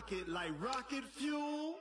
rock it like rocket fuel.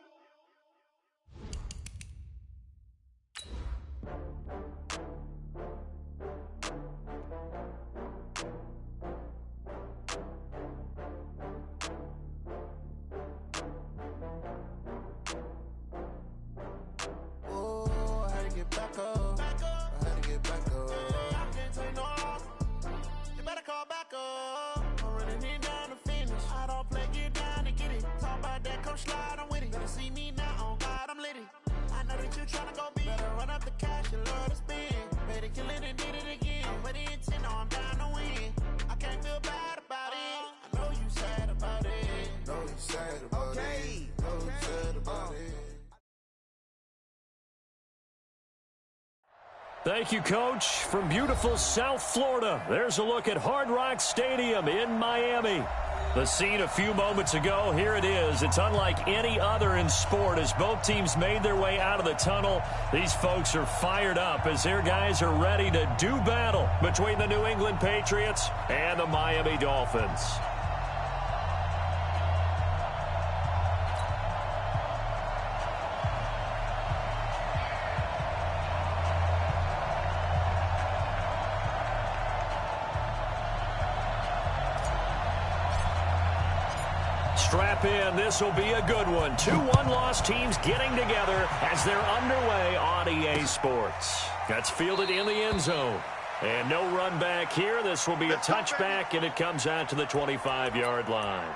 Thank you, Coach. From beautiful South Florida, there's a look at Hard Rock Stadium in Miami. The scene a few moments ago, here it is. It's unlike any other in sport as both teams made their way out of the tunnel. These folks are fired up as their guys are ready to do battle between the New England Patriots and the Miami Dolphins. Strap in. This will be a good one. 2 one-loss teams getting together as they're underway on EA Sports. That's fielded in the end zone. And no run back here. This will be a touchback, and it comes out to the 25-yard line.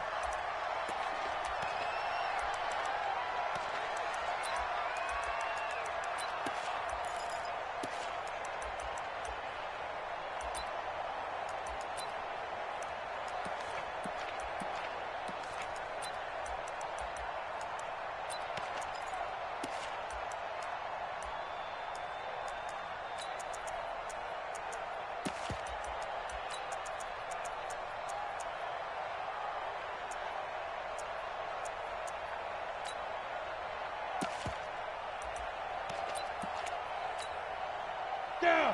Down.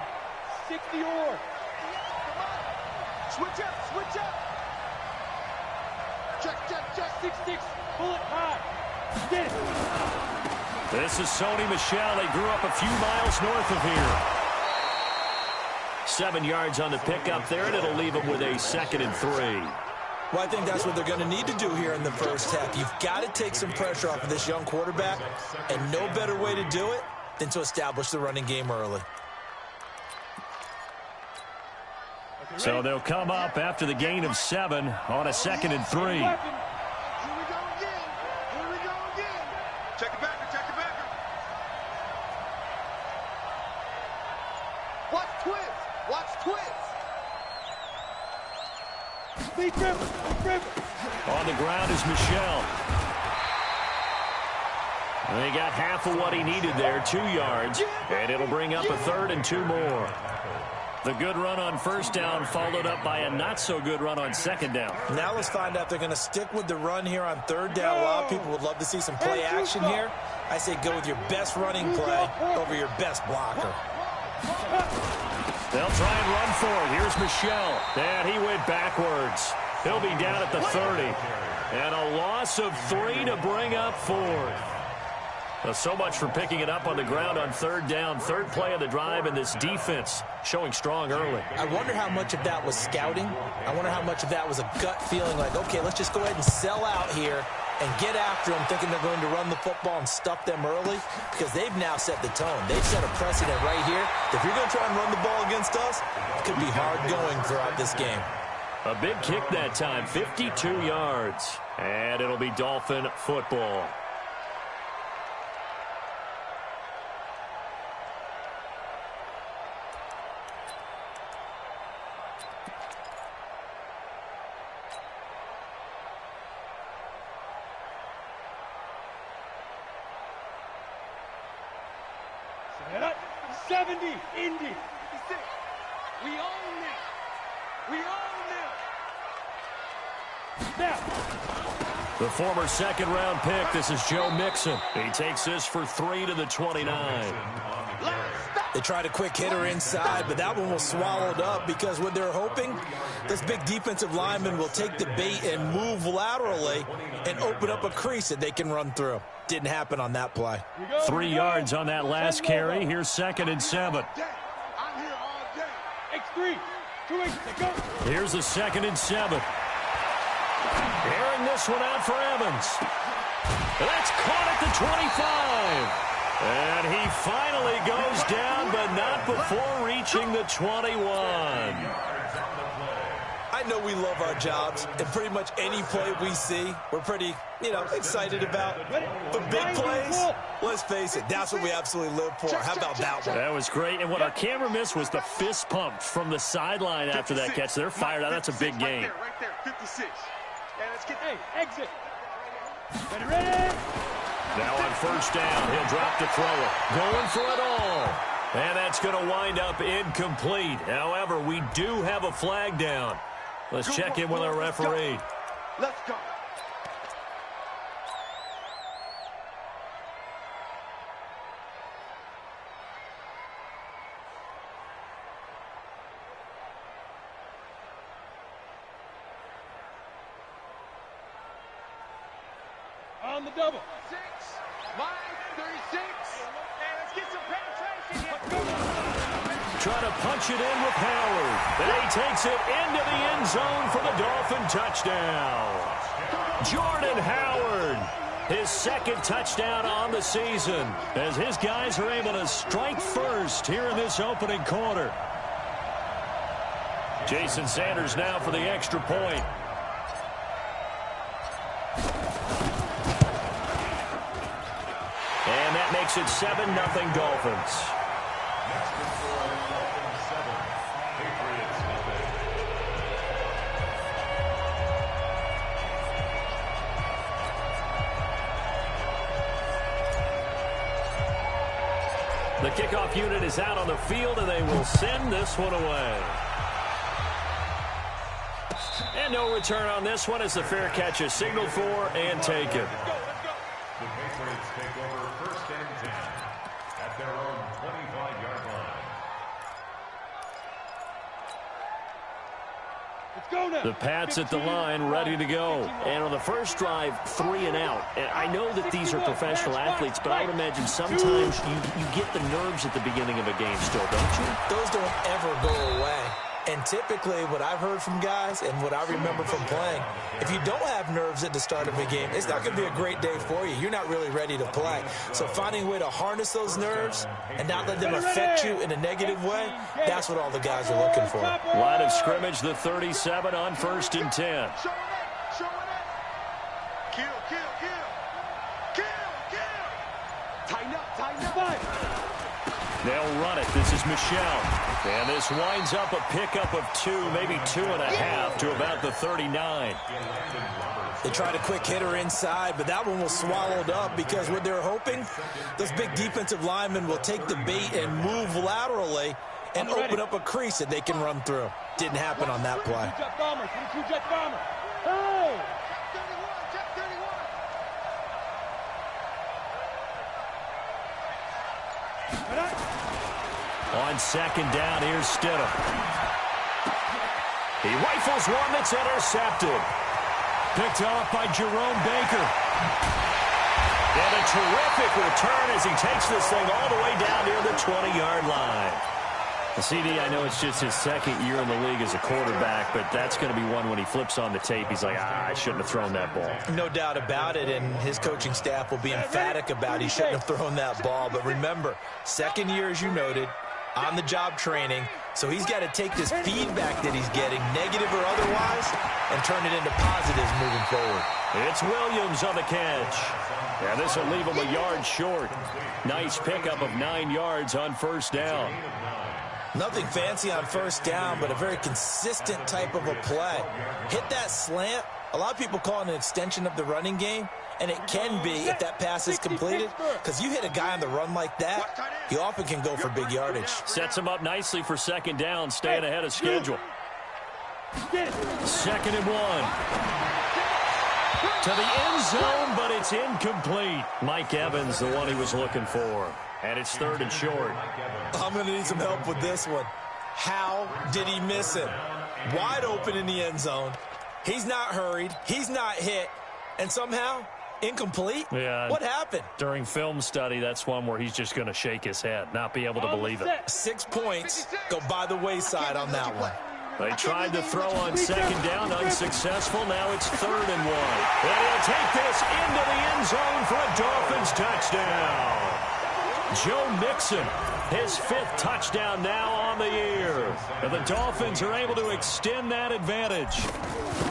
60 or. Switch up, switch up. Check. 6-6. Pull it high. Get it. This is Sony Michel. They grew up a few miles north of here. 7 yards on the pickup there, and it'll leave them with a 2nd and 3. Well, I think that's what they're going to need to do here in the first half. You've got to take some pressure off of this young quarterback, and no better way to do it than to establish the running game early. So they'll come up after the gain of 7 on a 2nd and 3. Here we go again. Check it back. Watch twist. Speed River. On the ground is Michel. They got half of what he needed there, 2 yards, and it'll bring up a 3rd and 2 more. The good run on first down followed up by a not-so-good run on second down. Now let's find out if they're going to stick with the run here on third down. A lot of people would love to see some play action here. I say go with your best running play over your best blocker. They'll try and run for it. Here's Michel. And he went backwards. He'll be down at the 30. And a loss of 3 to bring up 4th. Well, so much for picking it up on the ground on third down. Third play of the drive, and this defense showing strong early. I wonder how much of that was scouting. I wonder how much of that was a gut feeling like, okay, let's just go ahead and sell out here and get after them, thinking they're going to run the football and stuff them early, because they've now set the tone. They've set a precedent right here. If you're going to try and run the ball against us, it could be hard going throughout this game. A big kick that time, 52 yards. And it'll be Dolphin football. Set up. 70. Indy. 56. We own this. We own this. Now. The former second-round pick, this is Joe Mixon. He takes this for 3 to the 29. Last stop. They tried a quick hitter inside, but that one was swallowed up because what they're hoping, this big defensive lineman will take the bait and move laterally and open up a crease that they can run through. Didn't happen on that play. 3 yards on that last carry. Here's 2nd and 7. I'm here all day. X3. 2 X. Go. Here's the 2nd and 7. Airing this one out for Evans. That's caught at the 25. And he finally goes down, but not before reaching the 21. I know we love our jobs, and pretty much any play we see, we're pretty, excited about. But big plays, let's face it, that's what we absolutely live for. How about that one? That was great, and what our camera missed was the fist pump from the sideline after that catch. They're fired out. That's a big game. Right there, 56. Yeah, let's get, exit. Ready? Now on 1st down, he'll drop to throw it. Going for it all. And that's going to wind up incomplete. However, we do have a flag down. Let's check in with our referee. Let's go. On the double. 6, line 36. And let's get some penetration here. Trying to punch it in with Howard. And he takes it into the end zone for the Dolphin touchdown. Jordan Howard, his 2nd touchdown on the season, as his guys are able to strike first here in this opening quarter. Jason Sanders now for the extra point. And that makes it 7-0 Dolphins. The kickoff unit is out on the field, and they will send this one away. And no return on this one as the fair catch is signaled for and taken. The Patriots take over 1st and 10 at their own 25-yard line. Let's go now. The Pats at the line, ready to go. And on the first drive, 3 and out. And I know that these are professional athletes, but I would imagine sometimes you get the nerves at the beginning of a game still, don't you? Those don't ever go away. And typically what I've heard from guys and what I remember from playing, if you don't have nerves at the start of a game, it's not going to be a great day for you. You're not really ready to play. So finding a way to harness those nerves and not let them affect you in a negative way, that's what all the guys are looking for. Line of scrimmage, the 37 on 1st and 10. Show it up. Kill. Tighten up. They'll run it. This is Michelle. And this winds up a pickup of 2, maybe 2.5 to about the 39. They tried a quick hitter inside, but that one was swallowed up because what they're hoping, this big defensive lineman will take the bait and move laterally and open up a crease that they can run through. Didn't happen on that play. Jet bomber. Hey! On 2nd down, here's Stidham. He rifles one that's intercepted. Picked off by Jerome Baker. And a terrific return as he takes this thing all the way down near the 20-yard line. The CD, I know it's just his 2nd year in the league as a quarterback, but that's going to be one when he flips on the tape. He's like, I shouldn't have thrown that ball. No doubt about it, and his coaching staff will be emphatic about he shouldn't have thrown that ball. But remember, 2nd year, as you noted, on-the-job training, so he's got to take this feedback that he's getting, negative or otherwise, and turn it into positives moving forward. It's Williams on the catch. And this will leave him a yard short. Nice pickup of 9 yards on 1st down. Nothing fancy on 1st down, but a very consistent type of a play. Hit that slant. A lot of people call it an extension of the running game, and it can be if that pass is completed, because you hit a guy on the run like that, he often can go for big yardage. Sets him up nicely for 2nd down, staying ahead of schedule. 2nd and 1. To the end zone, but it's incomplete. Mike Evans, the one he was looking for. And it's 3rd and short. I'm going to need some help with this one. How did he miss him? Wide open in the end zone. He's not hurried. He's not hit. And somehow, incomplete? Yeah. What happened? During film study, that's one where he's just going to shake his head, not be able to believe it. 6 points go by the wayside on that one. They tried to throw on 2nd down, unsuccessful. Now it's 3rd and 1. And he'll take this into the end zone for a Dolphins touchdown. Joe Mixon, his 5th touchdown now on the year. And the Dolphins are able to extend that advantage.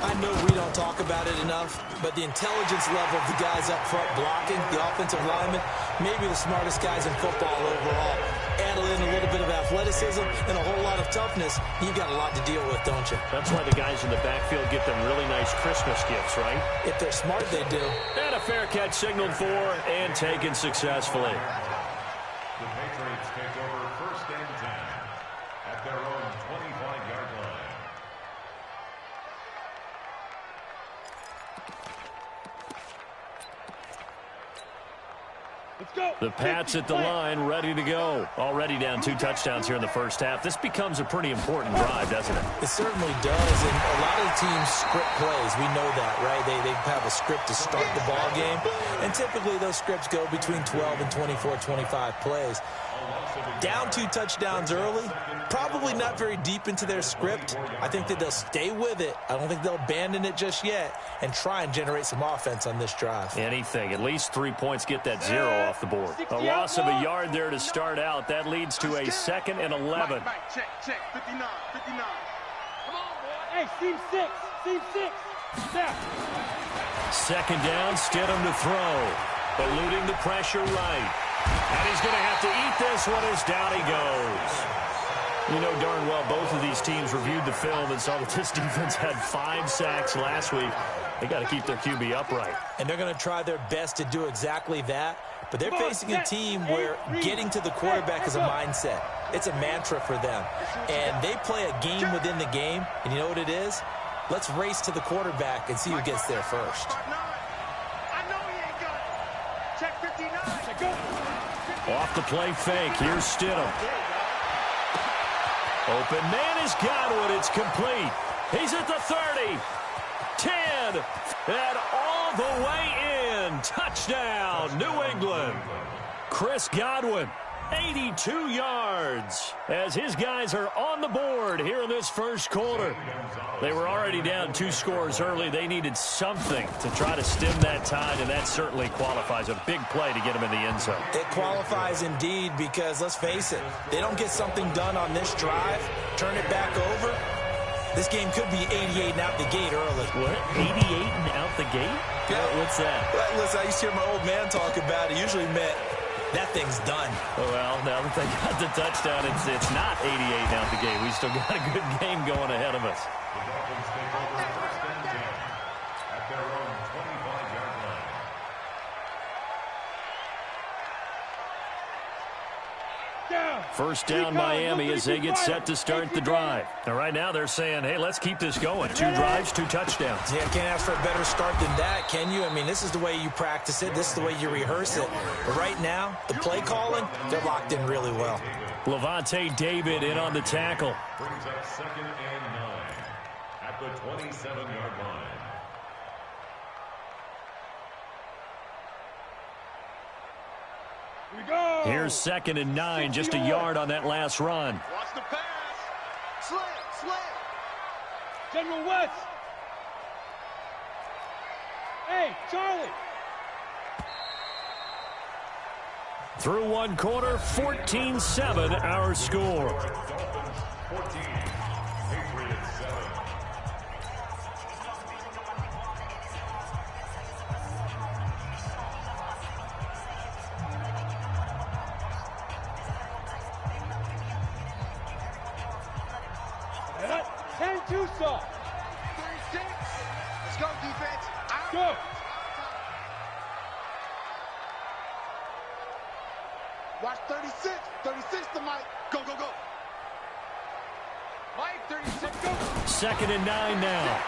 I know we don't talk about it enough, but the intelligence level of the guys up front blocking, the offensive linemen, maybe the smartest guys in football overall. Add in a little bit of athleticism and a whole lot of toughness, you've got a lot to deal with, don't you? That's why the guys in the backfield get them really nice Christmas gifts, right? If they're smart, they do. And a fair catch signaled for and taken successfully. The Patriots take over 1st and 10 at their own 25-yard line. Let's go. The Pats at the line, ready to go. Already down 2 touchdowns here in the first half. This becomes a pretty important drive, doesn't it? It certainly does, and a lot of the teams script plays. We know that, right? They have a script to start the ball game, and typically those scripts go between 12 and 24, 25 plays. Down 2 touchdowns early, probably not very deep into their script. I think that they'll stay with it. I don't think they'll abandon it just yet and try and generate some offense on this drive. Anything. At least 3 points get that 0 off the board. A loss of a yard there to start out. That leads to a 2nd and 11. Check, 59, 59. Come on, boy. Hey, seam 6. Seam 6. Step. 2nd down, Stidham to throw. Eluding the pressure right. And he's going to have to eat this one as down he goes. You know darn well both of these teams reviewed the film and saw that this defense had 5 sacks last week. They got to keep their QB upright. And they're going to try their best to do exactly that. But they're facing a team where getting to the quarterback is a mindset. It's a mantra for them. And they play a game within the game. And you know what it is? Let's race to the quarterback and see who gets there first. I know he ain't got it. Check 59. Off the play fake. Here's Stidham. Open man is Godwin. It's complete. He's at the 30. 10. And all the way in. Touchdown, New England. Chris Godwin, 82 yards. As his guys are on the board here in this first quarter. They were already down 2 scores early. They needed something to try to stem that tide, and that certainly qualifies. A big play to get them in the end zone. It qualifies indeed because, let's face it, they don't get something done on this drive, turn it back over, this game could be 88 and out the gate early. What? 88 and out the gate? Yeah. What's that? Well, listen, I used to hear my old man talk about it. Usually meant that thing's done. Well, now that they got the touchdown, it's not 88 and out the gate. We still got a good game going ahead of us. The Dolphins take over 1st and 10 at their own 25-yard line. First down, Miami, as they get set to start the drive. Now, right now, they're saying, hey, let's keep this going. 2 drives, 2 touchdowns. Yeah, can't ask for a better start than that, can you? I mean, this is the way you practice it. This is the way you rehearse it. But right now, the play calling, they're locked in really well. Levante David in on the tackle. Brings up 2nd and 9 at the 27-yard line. Here we go. Here's 2nd and 9, just a yard on that last run. Watch the pass. Slant. General West. Hey, Charlie. Through 1 quarter, 14-7 our score. 14, Patriots 7. Too soft. 36. Let's go, defense. Out. Go. Watch 36. 36 to Mike. Go. Mike, 36. Go. 2nd and 9 now.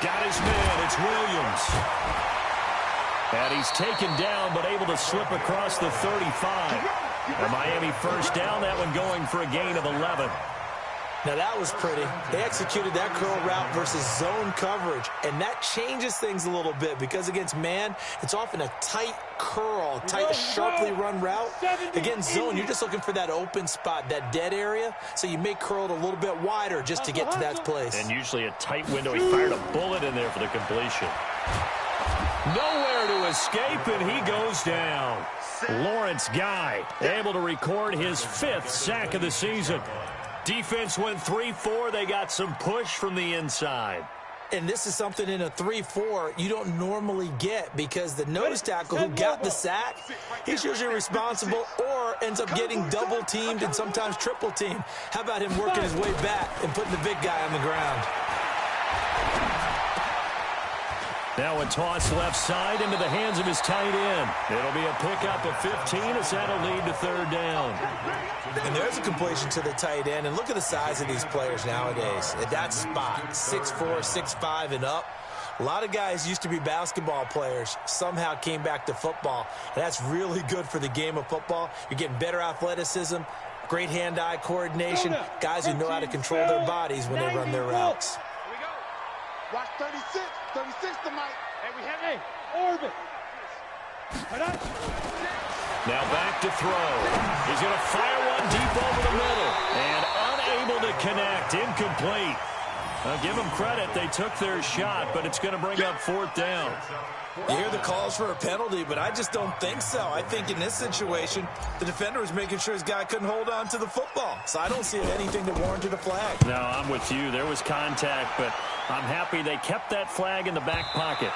Got his man. It's Williams. And he's taken down, but able to slip across the 35. A Miami first down, that one going for a gain of 11. Now, that was pretty. They executed that curl route versus zone coverage, and that changes things a little bit because against man, it's often a tight curl, tight, sharply run route. Against zone, you're just looking for that open spot, that dead area, so you may curl it a little bit wider just to get to that place. And usually a tight window. He fired a bullet in there for the completion. Nowhere to escape, and he goes down. Lawrence Guy able to record his 5th sack of the season. Defense went 3-4. They got some push from the inside. And this is something in a 3-4 you don't normally get because the nose tackle who got the sack, he's usually responsible or ends up getting double-teamed and sometimes triple-teamed. How about him working his way back and putting the big guy on the ground? Now a toss left side into the hands of his tight end. It'll be a pickup of 15 as that'll lead to 3rd down. And there's a completion to the tight end. And look at the size of these players nowadays. At that spot, 6'4", 6'5", and up. A lot of guys used to be basketball players, somehow came back to football. And that's really good for the game of football. You're getting better athleticism, great hand-eye coordination, guys who know how to control their bodies when they run their routes. Here we go. Watch 36. 36 tonight. Hey, we have orbit. Now back to throw. He's going to fire one deep over the middle. And unable to connect. Incomplete. Give them credit. They took their shot, but it's going to bring up 4th down. You hear the calls for a penalty, but I just don't think so. I think in this situation, the defender was making sure his guy couldn't hold on to the football. So I don't see anything that warranted a flag. No, I'm with you. There was contact, but I'm happy they kept that flag in the back pocket.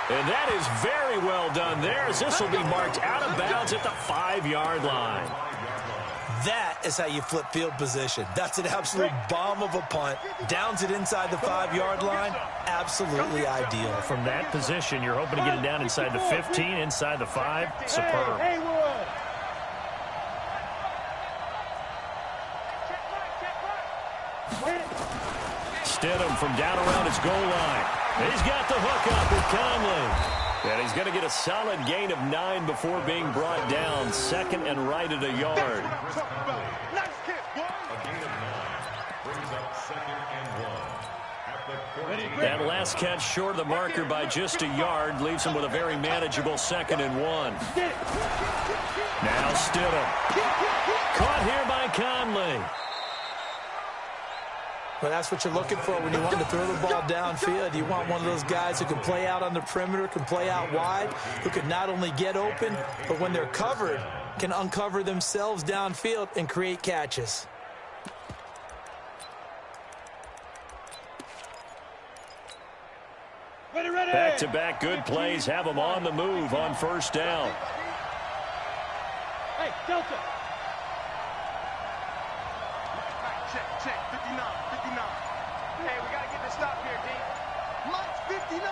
And that is very well done there, as this will be marked out of bounds at the 5-yard line. That is how you flip field position. That's an absolute bomb of a punt. Downs it inside the 5-yard line. Absolutely ideal. From that position, you're hoping to get it down inside the 15, inside the 5. Superb. Stidham from down around his goal line. He's got the hook up with Conley. And he's going to get a solid gain of 9 before being brought down. 2nd and right at a yard. That last catch short of the marker by just a yard leaves him with a very manageable 2nd and 1. Now Stidham. Caught here by Conley. Well, that's what you're looking for when you want to throw the ball downfield. You want one of those guys who can play out on the perimeter, can play out wide, who can not only get open, but when they're covered, can uncover themselves downfield and create catches. Back-to-back good plays have them on the move on 1st down. Hey, Delta. Check, 59. Hey, we got to get this stop here, D. Mike's 59.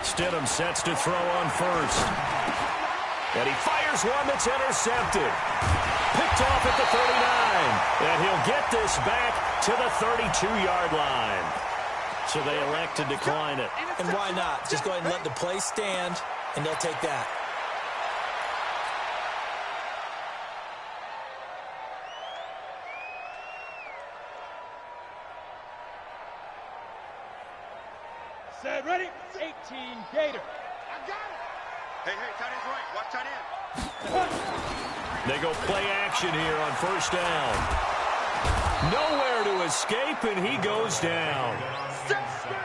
Stidham sets to throw on 1st. And he fires one that's intercepted. Picked off at the 39. And he'll get this back to the 32-yard line. So they elect to decline it. And why not? Just go ahead and let the play stand, and they'll take that. Set, ready? 18, Gator. I got it. Hey, tight end's right. Watch tight end. They go play action here on 1st down. Nowhere to escape, and he goes down.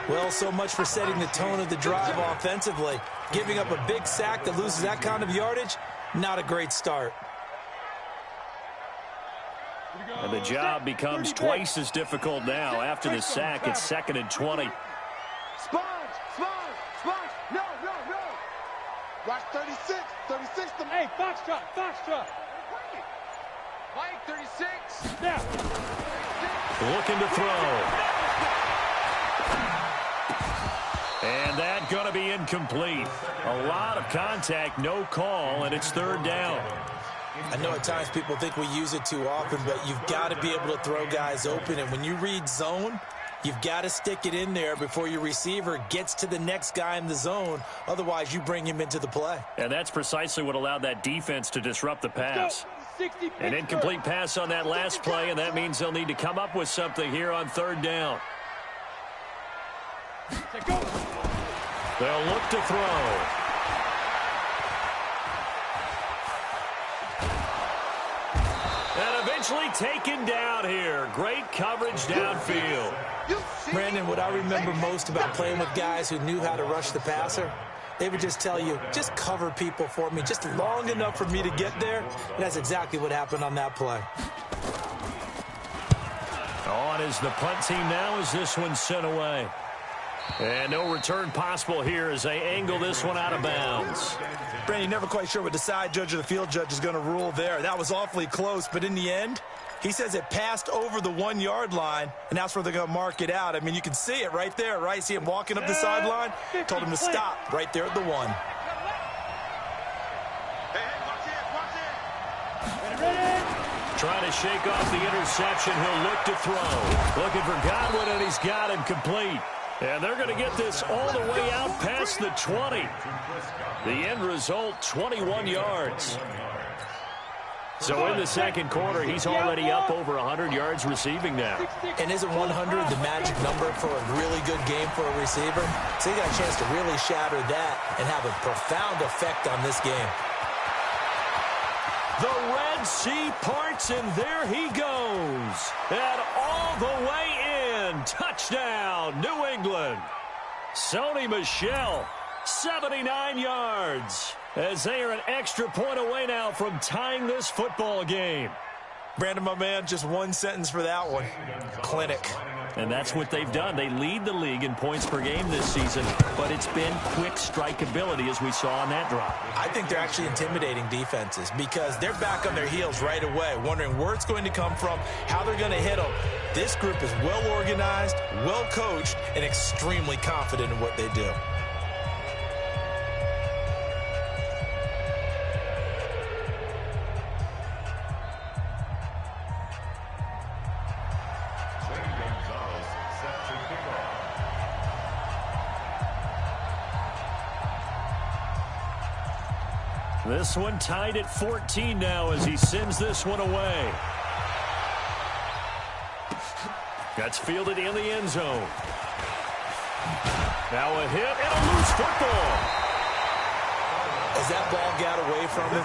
Well, so much for setting the tone of the drive offensively. Giving up a big sack that loses that kind of yardage, not a great start. And the job becomes twice as difficult now. After the sack, it's 2nd and 20. Sponge. No. Watch 36. 36. Hey, Foxtrot. Mike, 36. Now. Looking to throw. And that going to be incomplete. A lot of contact, no call, and it's 3rd down. I know at times people think we use it too often, but you've got to be able to throw guys open. And when you read zone, You've got to stick it in there before your receiver gets to the next guy in the zone. Otherwise, you bring him into the play. And that's precisely what allowed that defense to disrupt the pass. An incomplete pass on that last play, and that means they'll need to come up with something here on third down. They'll look to throw. And eventually taken down here. Great coverage downfield. Brandon, what I remember most about playing with guys who knew how to rush the passer, they would just tell you, just cover people for me, just long enough for me to get there. And that's exactly what happened on that play. On is the punt team now as this one's sent away. And no return possible here as they angle this one out of bounds. Brandon, never quite sure what the side judge or the field judge is going to rule there. That was awfully close, but in the end, he says it passed over the 1 yard line, and that's where they're going to mark it out. I mean, you can see it right there, right? See him walking up the sideline? Told him to stop right there at the 1. Trying to shake off the interception. He'll look to throw. Looking for Godwin, and he's got him complete. And they're going to get this all the way out past the 20. The end result, 21 yards. So in the second quarter, he's already up over 100 yards receiving now. And isn't 100 the magic number for a really good game for a receiver? So he got a chance to really shatter that and have a profound effect on this game. The Red Sea parts, and there he goes. And all the way in. Touchdown, New England. Sony Michel, 79 yards. As they are an extra point away now from tying this football game. Brandon, my man, just one sentence for that one. Clinic. And that's what they've done. They lead the league in points per game this season, but it's been quick strikeability as we saw on that drive. I think they're actually intimidating defenses because they're back on their heels right away, wondering where it's going to come from, how they're going to hit them. This group is well organized, well coached, and extremely confident in what they do. This one tied at 14 now as he sends this one away. That's fielded in the end zone. Now a hit and a loose football. As that ball got away from him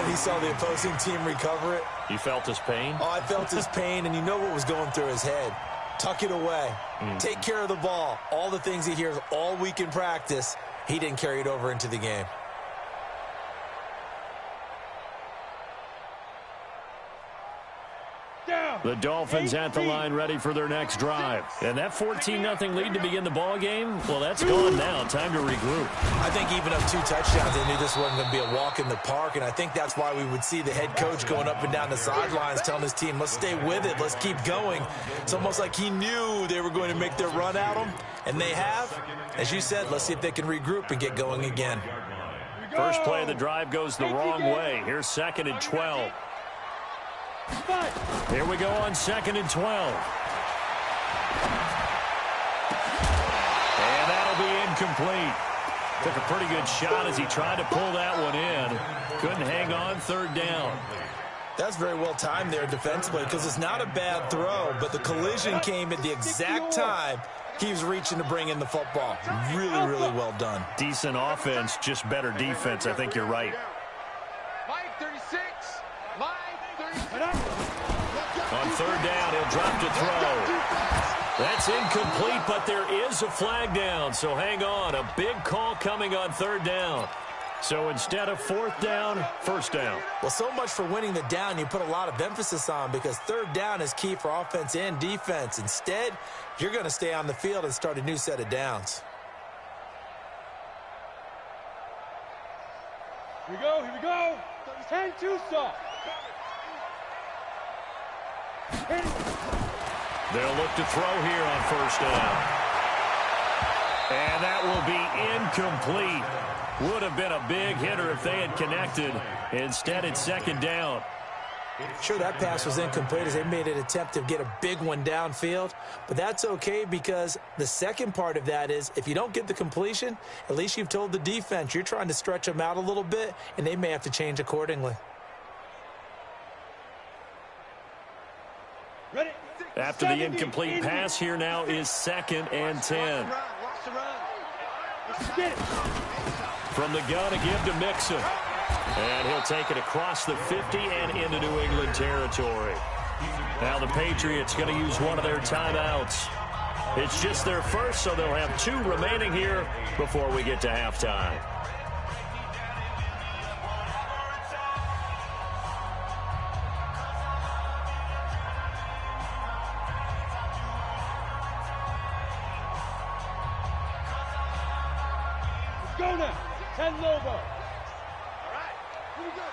and he saw the opposing team recover it. You felt his pain? Oh, I felt his pain, and you know what was going through his head. Tuck it away. Take care of the ball. All the things he hears all week in practice, he didn't carry it over into the game. The Dolphins at the line ready for their next drive. And that 14-0 lead to begin the ball game, well, that's gone now. Time to regroup. I think even up 2 touchdowns, they knew this wasn't going to be a walk in the park, and I think that's why we would see the head coach going up and down the sidelines telling his team, let's stay with it, let's keep going. It's almost like he knew they were going to make their run at him, and they have. As you said, let's see if they can regroup and get going again. First play of the drive goes the wrong way. Here's 2nd and 12. Here we go on 2nd and 12. And that'll be incomplete. Took a pretty good shot as he tried to pull that one in. Couldn't hang on 3rd down. That's very well timed there defensively because it's not a bad throw, but the collision came at the exact time he was reaching to bring in the football. Really, really well done. Decent offense, just better defense. I think you're right. On 3rd down, he'll drop to throw. That's incomplete, but there is a flag down, so hang on. A big call coming on 3rd down. So instead of 4th down, 1st down. Well, so much for winning the down you put a lot of emphasis on because 3rd down is key for offense and defense. Instead, you're going to stay on the field and start a new set of downs. Here we go. 10-2 stop. They'll look to throw here on 1st down. And that will be incomplete. Would have been a big hitter if they had connected. Instead, it's 2nd down. Sure, that pass was incomplete as they made an attempt to get a big one downfield, but that's okay because the second part of that is if you don't get the completion, at least you've told the defense you're trying to stretch them out a little bit, and they may have to change accordingly. After the incomplete pass, here now is 2nd and 10. From the gun again to Mixon. And he'll take it across the 50 and into New England territory. Now the Patriots going to use one of their timeouts. It's just their first, so they'll have 2 remaining here before we get to halftime. Let's go now. 10 Lobo.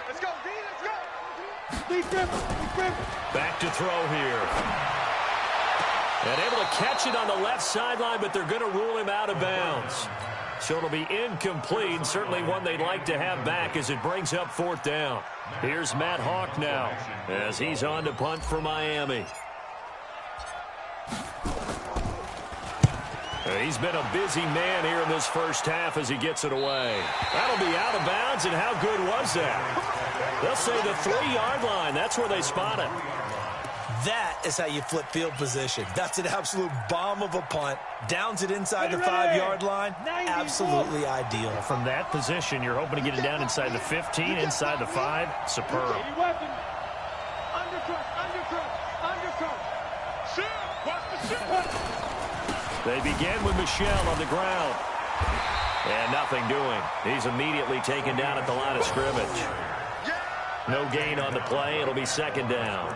Let's go, D, let's go. Back to throw here. And able to catch it on the left sideline, but they're going to rule him out of bounds. So it'll be incomplete, certainly one they'd like to have back as it brings up 4th down. Here's Matt Hawk now as he's on to punt for Miami. He's been a busy man here in this first half as he gets it away. That'll be out of bounds, and how good was that? They'll say the 3-yard line. That's where they spot it. That is how you flip field position. That's an absolute bomb of a punt. Downs it inside the 5-yard line. Absolutely ideal. From that position, you're hoping to get it down inside the 15, inside the 5. Superb. They begin with Michel on the ground. And nothing doing. He's immediately taken down at the line of scrimmage. No gain on the play. It'll be 2nd down.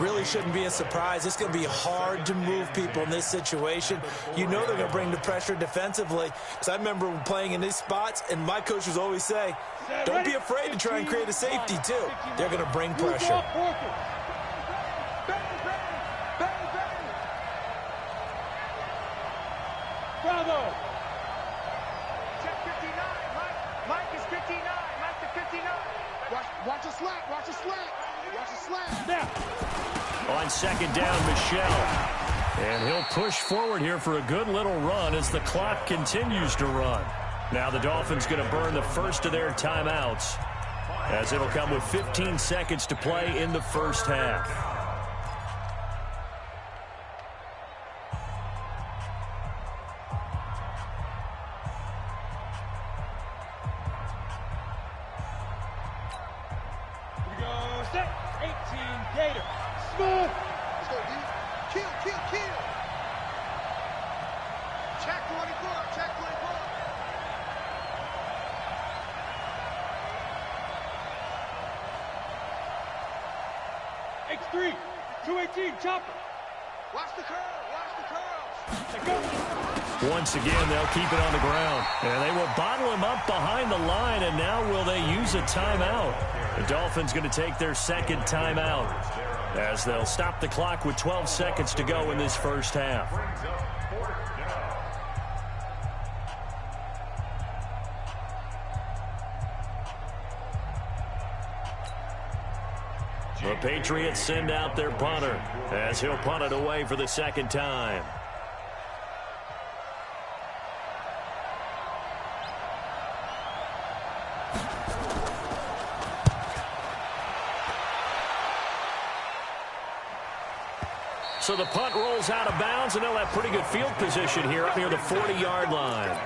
Really shouldn't be a surprise. It's going to be hard to move people in this situation. You know they're going to bring the pressure defensively. Because I remember playing in these spots, and my coach would always say, don't be afraid to try and create a safety, too. They're going to bring pressure. Bravo! Check 59. Mike is 59. Mike to 59. Watch a slack. Watch a slack. Watch a slack. Now. On 2nd down, Michel. And he'll push forward here for a good little run as the clock continues to run. Now the Dolphins going to burn the first of their timeouts as it'll come with 15 seconds to play in the first half. X3, 218, chopper. Watch the curl, watch the curl. Once again, they'll keep it on the ground. And they will bottle him up behind the line, and now will they use a timeout? The Dolphins going to take their 2nd timeout as they'll stop the clock with 12 seconds to go in this first half. The Patriots send out their punter as he'll punt it away for the 2nd time. So the punt rolls out of bounds, and they'll have pretty good field position here up near the 40-yard line.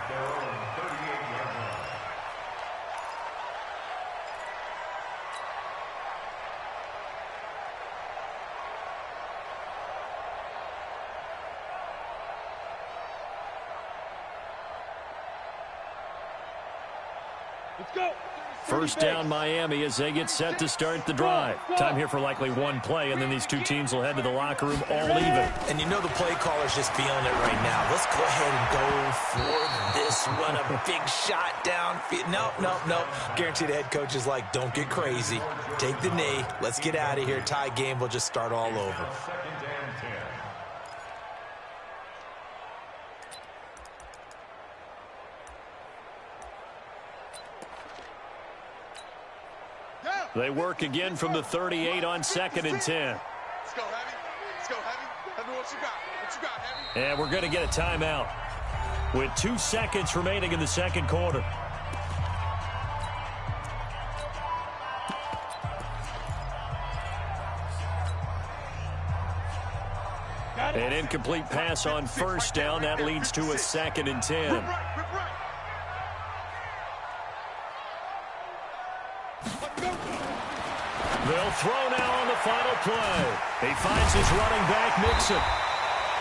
Let's go. First down, Miami, as they get set to start the drive. Time here for likely one play, and then these two teams will head to the locker room all even. And you know the play caller's just feeling it right now. Let's go ahead and go for this one. A big shot down. Nope. Guaranteed the head coach is like, don't get crazy. Take the knee. Let's get out of here. Tie game. We'll just start all over. They work again from the 38 on 2nd and 10. Let's go, Heavy. Let's go, Heavy. Heavy, what you got? What you got, Heavy? And we're going to get a timeout with 2 seconds remaining in the second quarter. An incomplete pass on first down. That leads to a 2nd and 10. They'll throw now on the final play. He finds his running back, Mixon.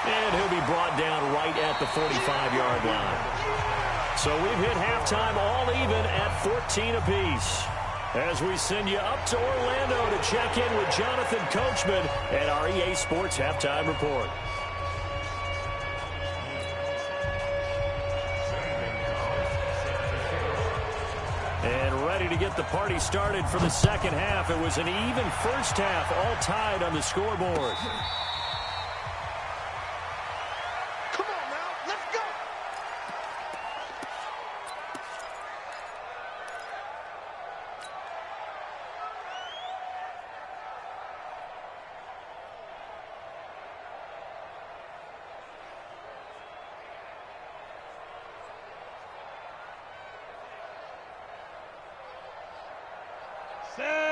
And he'll be brought down right at the 45-yard line. So we've hit halftime all even at 14 apiece. As we send you up to Orlando to check in with Jonathan Coachman at our EA Sports Halftime Report. And ready to get the party started for the second half. It was an even first half, all tied on the scoreboard. Come on now, let's go.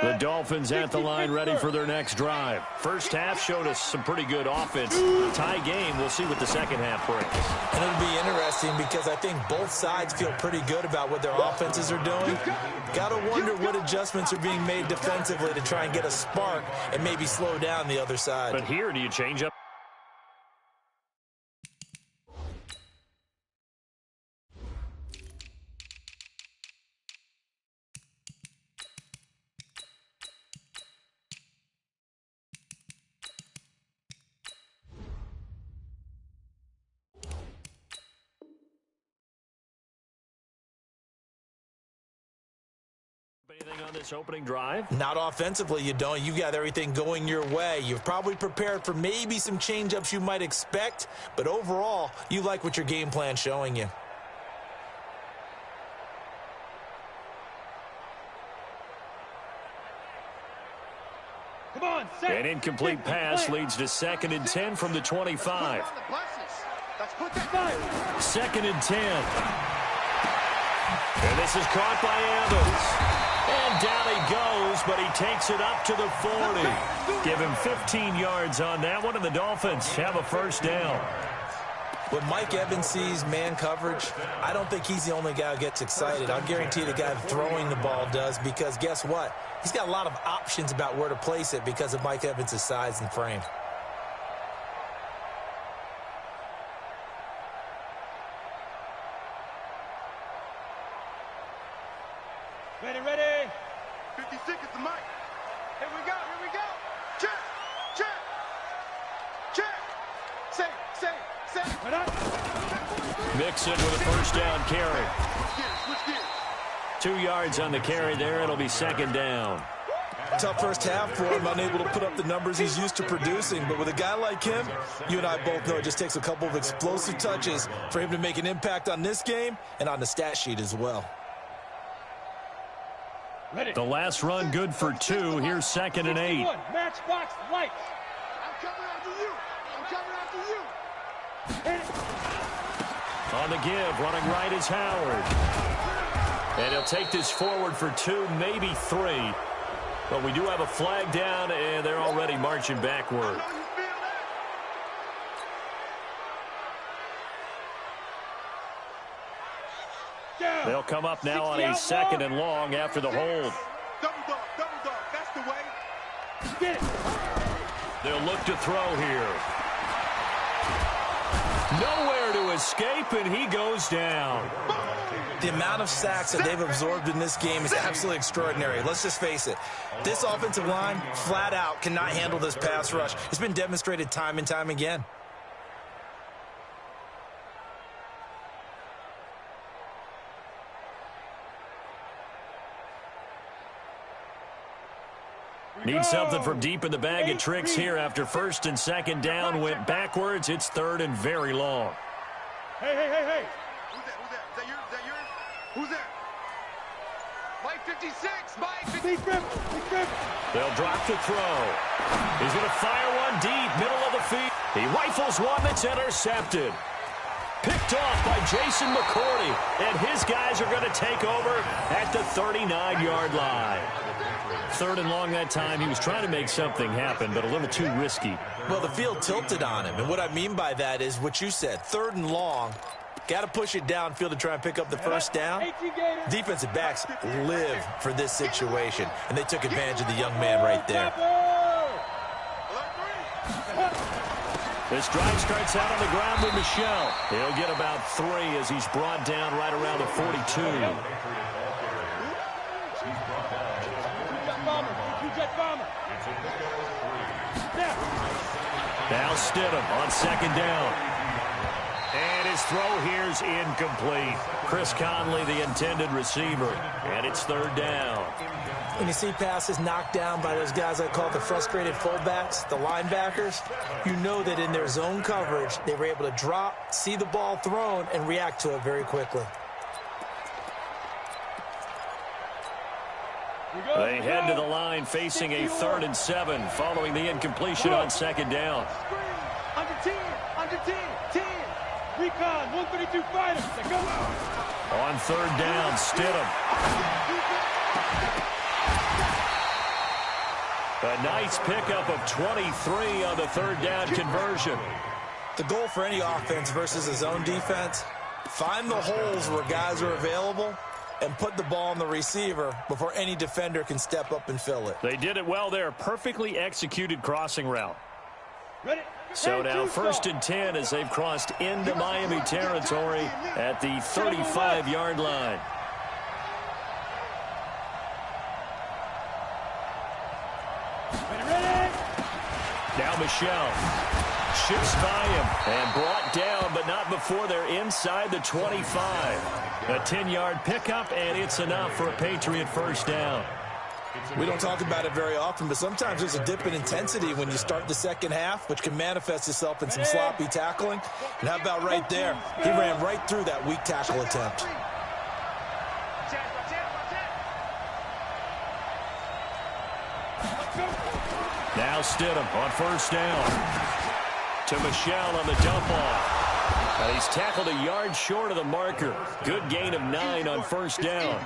The Dolphins at the line ready for their next drive. First half showed us some pretty good offense. Tie game. We'll see what the second half brings. And it'll be interesting because I think both sides feel pretty good about what their offenses are doing. Got to wonder what adjustments are being made defensively to try and get a spark and maybe slow down the other side. But here, do you change up? Anything on this opening drive? Not offensively, you don't. You got everything going your way. You've probably prepared for maybe some change-ups you might expect, but overall, you like what your game plan's showing you. Come on, An incomplete pass leads to 2nd and 10 from the 25. Let's put that 2nd and 10. And this is caught by Evans. And down he goes, but he takes it up to the 40. Give him 15 yards on that one, and the Dolphins have a first down. When Mike Evans sees man coverage, I don't think he's the only guy who gets excited. I'll guarantee the guy throwing the ball does, because guess what? He's got a lot of options about where to place it because of Mike Evans' size and frame. Ready. 50 seconds to Mike. Here we go. Check. Say. Mixon with a first down carry. Switch gears. 2 yards on the carry there. It'll be 2nd down. Tough first half for him, unable to put up the numbers he's used to producing. But with a guy like him, you and I both know it just takes a couple of explosive touches for him to make an impact on this game and on the stat sheet as well. The last run good for 2. Here's 2nd and 8. Matchbox lights. I'm coming after you. On the give, running right is Howard. And he'll take this forward for 2, maybe 3. But we do have a flag down, and they're already marching backward. They'll come up now on a 2nd and long after the hold. Double dog, that's the way. Get it. They'll look to throw here. Nowhere to escape, and he goes down. The amount of sacks that they've absorbed in this game is absolutely extraordinary. Let's just face it. This offensive line, flat out, cannot handle this pass rush. It's been demonstrated time and time again. Need something from deep in the bag of tricks here after 1st and 2nd down. Went backwards. It's 3rd and very long. Hey. Who's that? Is that yours? Who's that? Mike 56, Mike 56. Big grip, big grip. They'll drop to throw. He's going to fire one deep, middle of the field. He rifles one that's intercepted. Picked off by Jason McCourty, and his guys are going to take over at the 39-yard line. 3rd and long that time. He was trying to make something happen, but a little too risky. Well, the field tilted on him, and what I mean by that is what you said, 3rd and long. Got to push it downfield to try and pick up the first down. Defensive backs live for this situation, and they took advantage of the young man right there. This drive starts out on the ground with Michel. He'll get about 3 as he's brought down right around the 42. Now Stidham on 2nd down. And his throw here's incomplete. Chris Conley, the intended receiver. And it's 3rd down. When you see passes knocked down by those guys I call the frustrated fullbacks, the linebackers, you know that in their zone coverage, they were able to drop, see the ball thrown, and react to it very quickly. They head to the line facing a 3rd and 7 following the incompletion on 2nd down. Under 10, 10. Recon, 132 fighters. Go. On 3rd down, Stidham. A nice pickup of 23 on the 3rd down conversion. The goal for any offense versus a zone defense, find the holes where guys are available and put the ball on the receiver before any defender can step up and fill it. They did it well there. Perfectly executed crossing route. Ready? So now 1st and 10 as they've crossed into Miami territory at the 35-yard line. Now Michel shifts by him and brought down, but not before they're inside the 25. A 10-yard pickup, and it's enough for a Patriot 1st down. We don't talk about it very often, but sometimes there's a dip in intensity when you start the second half, which can manifest itself in some sloppy tackling. And how about right there? He ran right through that weak tackle attempt. Now Stidham on 1st down. To Michel on the dump off. And he's tackled a yard short of the marker. Good gain of 9 on 1st down.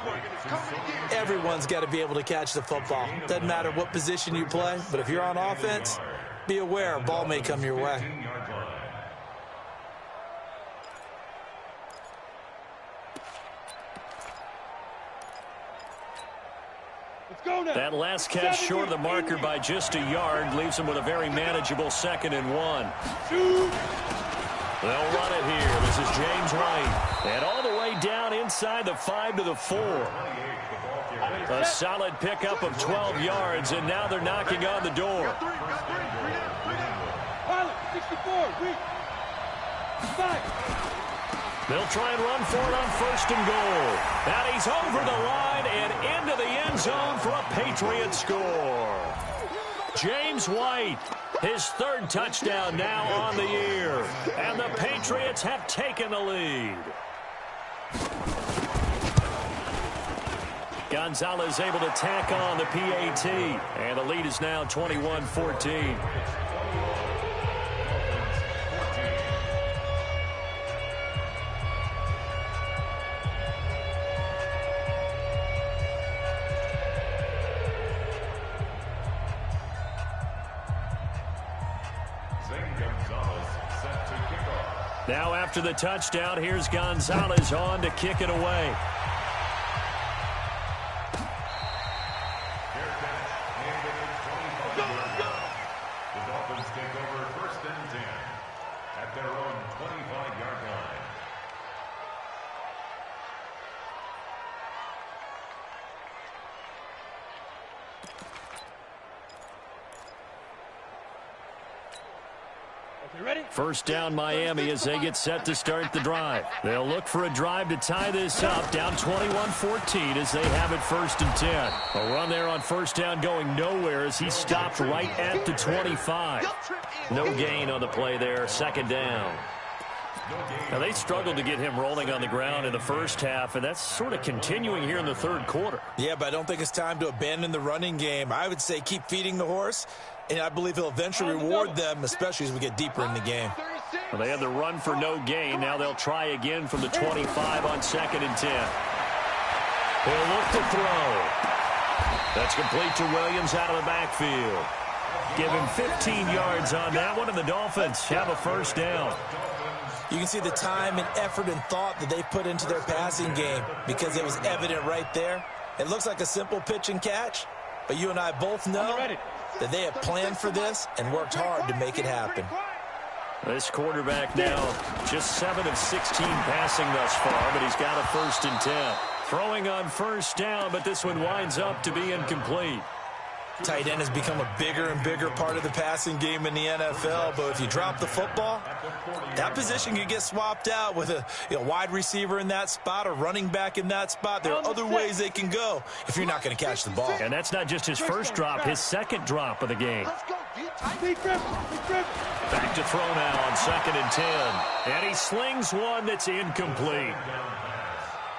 Everyone's got to be able to catch the football. Doesn't matter what position you play, but if you're on offense, be aware a ball may come your way. That last catch short of the marker by just a yard leaves him with a very manageable 2nd and 1. They'll run it here. This is James White. And all the way down inside the 5 to the 4. A solid pickup of 12 yards, and now they're knocking on the door. 64, They'll try and run for it on 1st and goal. And he's over the line and into the end zone for a Patriot score. James White, his 3rd touchdown now on the year. And the Patriots have taken the lead. Gonzalez able to tack on the PAT. And the lead is now 21-14. Now after the touchdown, here's Gonzalez on to kick it away. The Dolphins take over 1st and 10 at their own 25-yard line. Ready? 1st down Miami as they get set to start the drive. They'll look for a drive to tie this up, down 21-14 as they have it 1st and 10. A run there on 1st down going nowhere as he stopped right at the 25. No gain on the play there, 2nd down. Now, they struggled to get him rolling on the ground in the first half, and that's sort of continuing here in the third quarter. Yeah, but I don't think it's time to abandon the running game. I would say keep feeding the horse, and I believe he'll eventually reward them, especially as we get deeper in the game. Well, they had the run for no gain. Now they'll try again from the 25 on 2nd and 10. He'll look to throw. That's complete to Williams out of the backfield. Give him 15 yards on that one, and the Dolphins have a first down. You can see the time and effort and thought that they put into their passing game because it was evident right there. It looks like a simple pitch and catch, but you and I both know that they have planned for this and worked hard to make it happen. This quarterback now just 7 of 16 passing thus far, but he's got a 1st and 10. Throwing on first down, but this one winds up to be incomplete. Tight end has become a bigger and bigger part of the passing game in the NFL, but if you drop the football, that position can get swapped out with a wide receiver in that spot or running back in that spot. There are other ways they can go if you're not going to catch the ball. And that's not just his first drop, his second drop of the game. Back to throw now on 2nd and 10. And he slings one that's incomplete.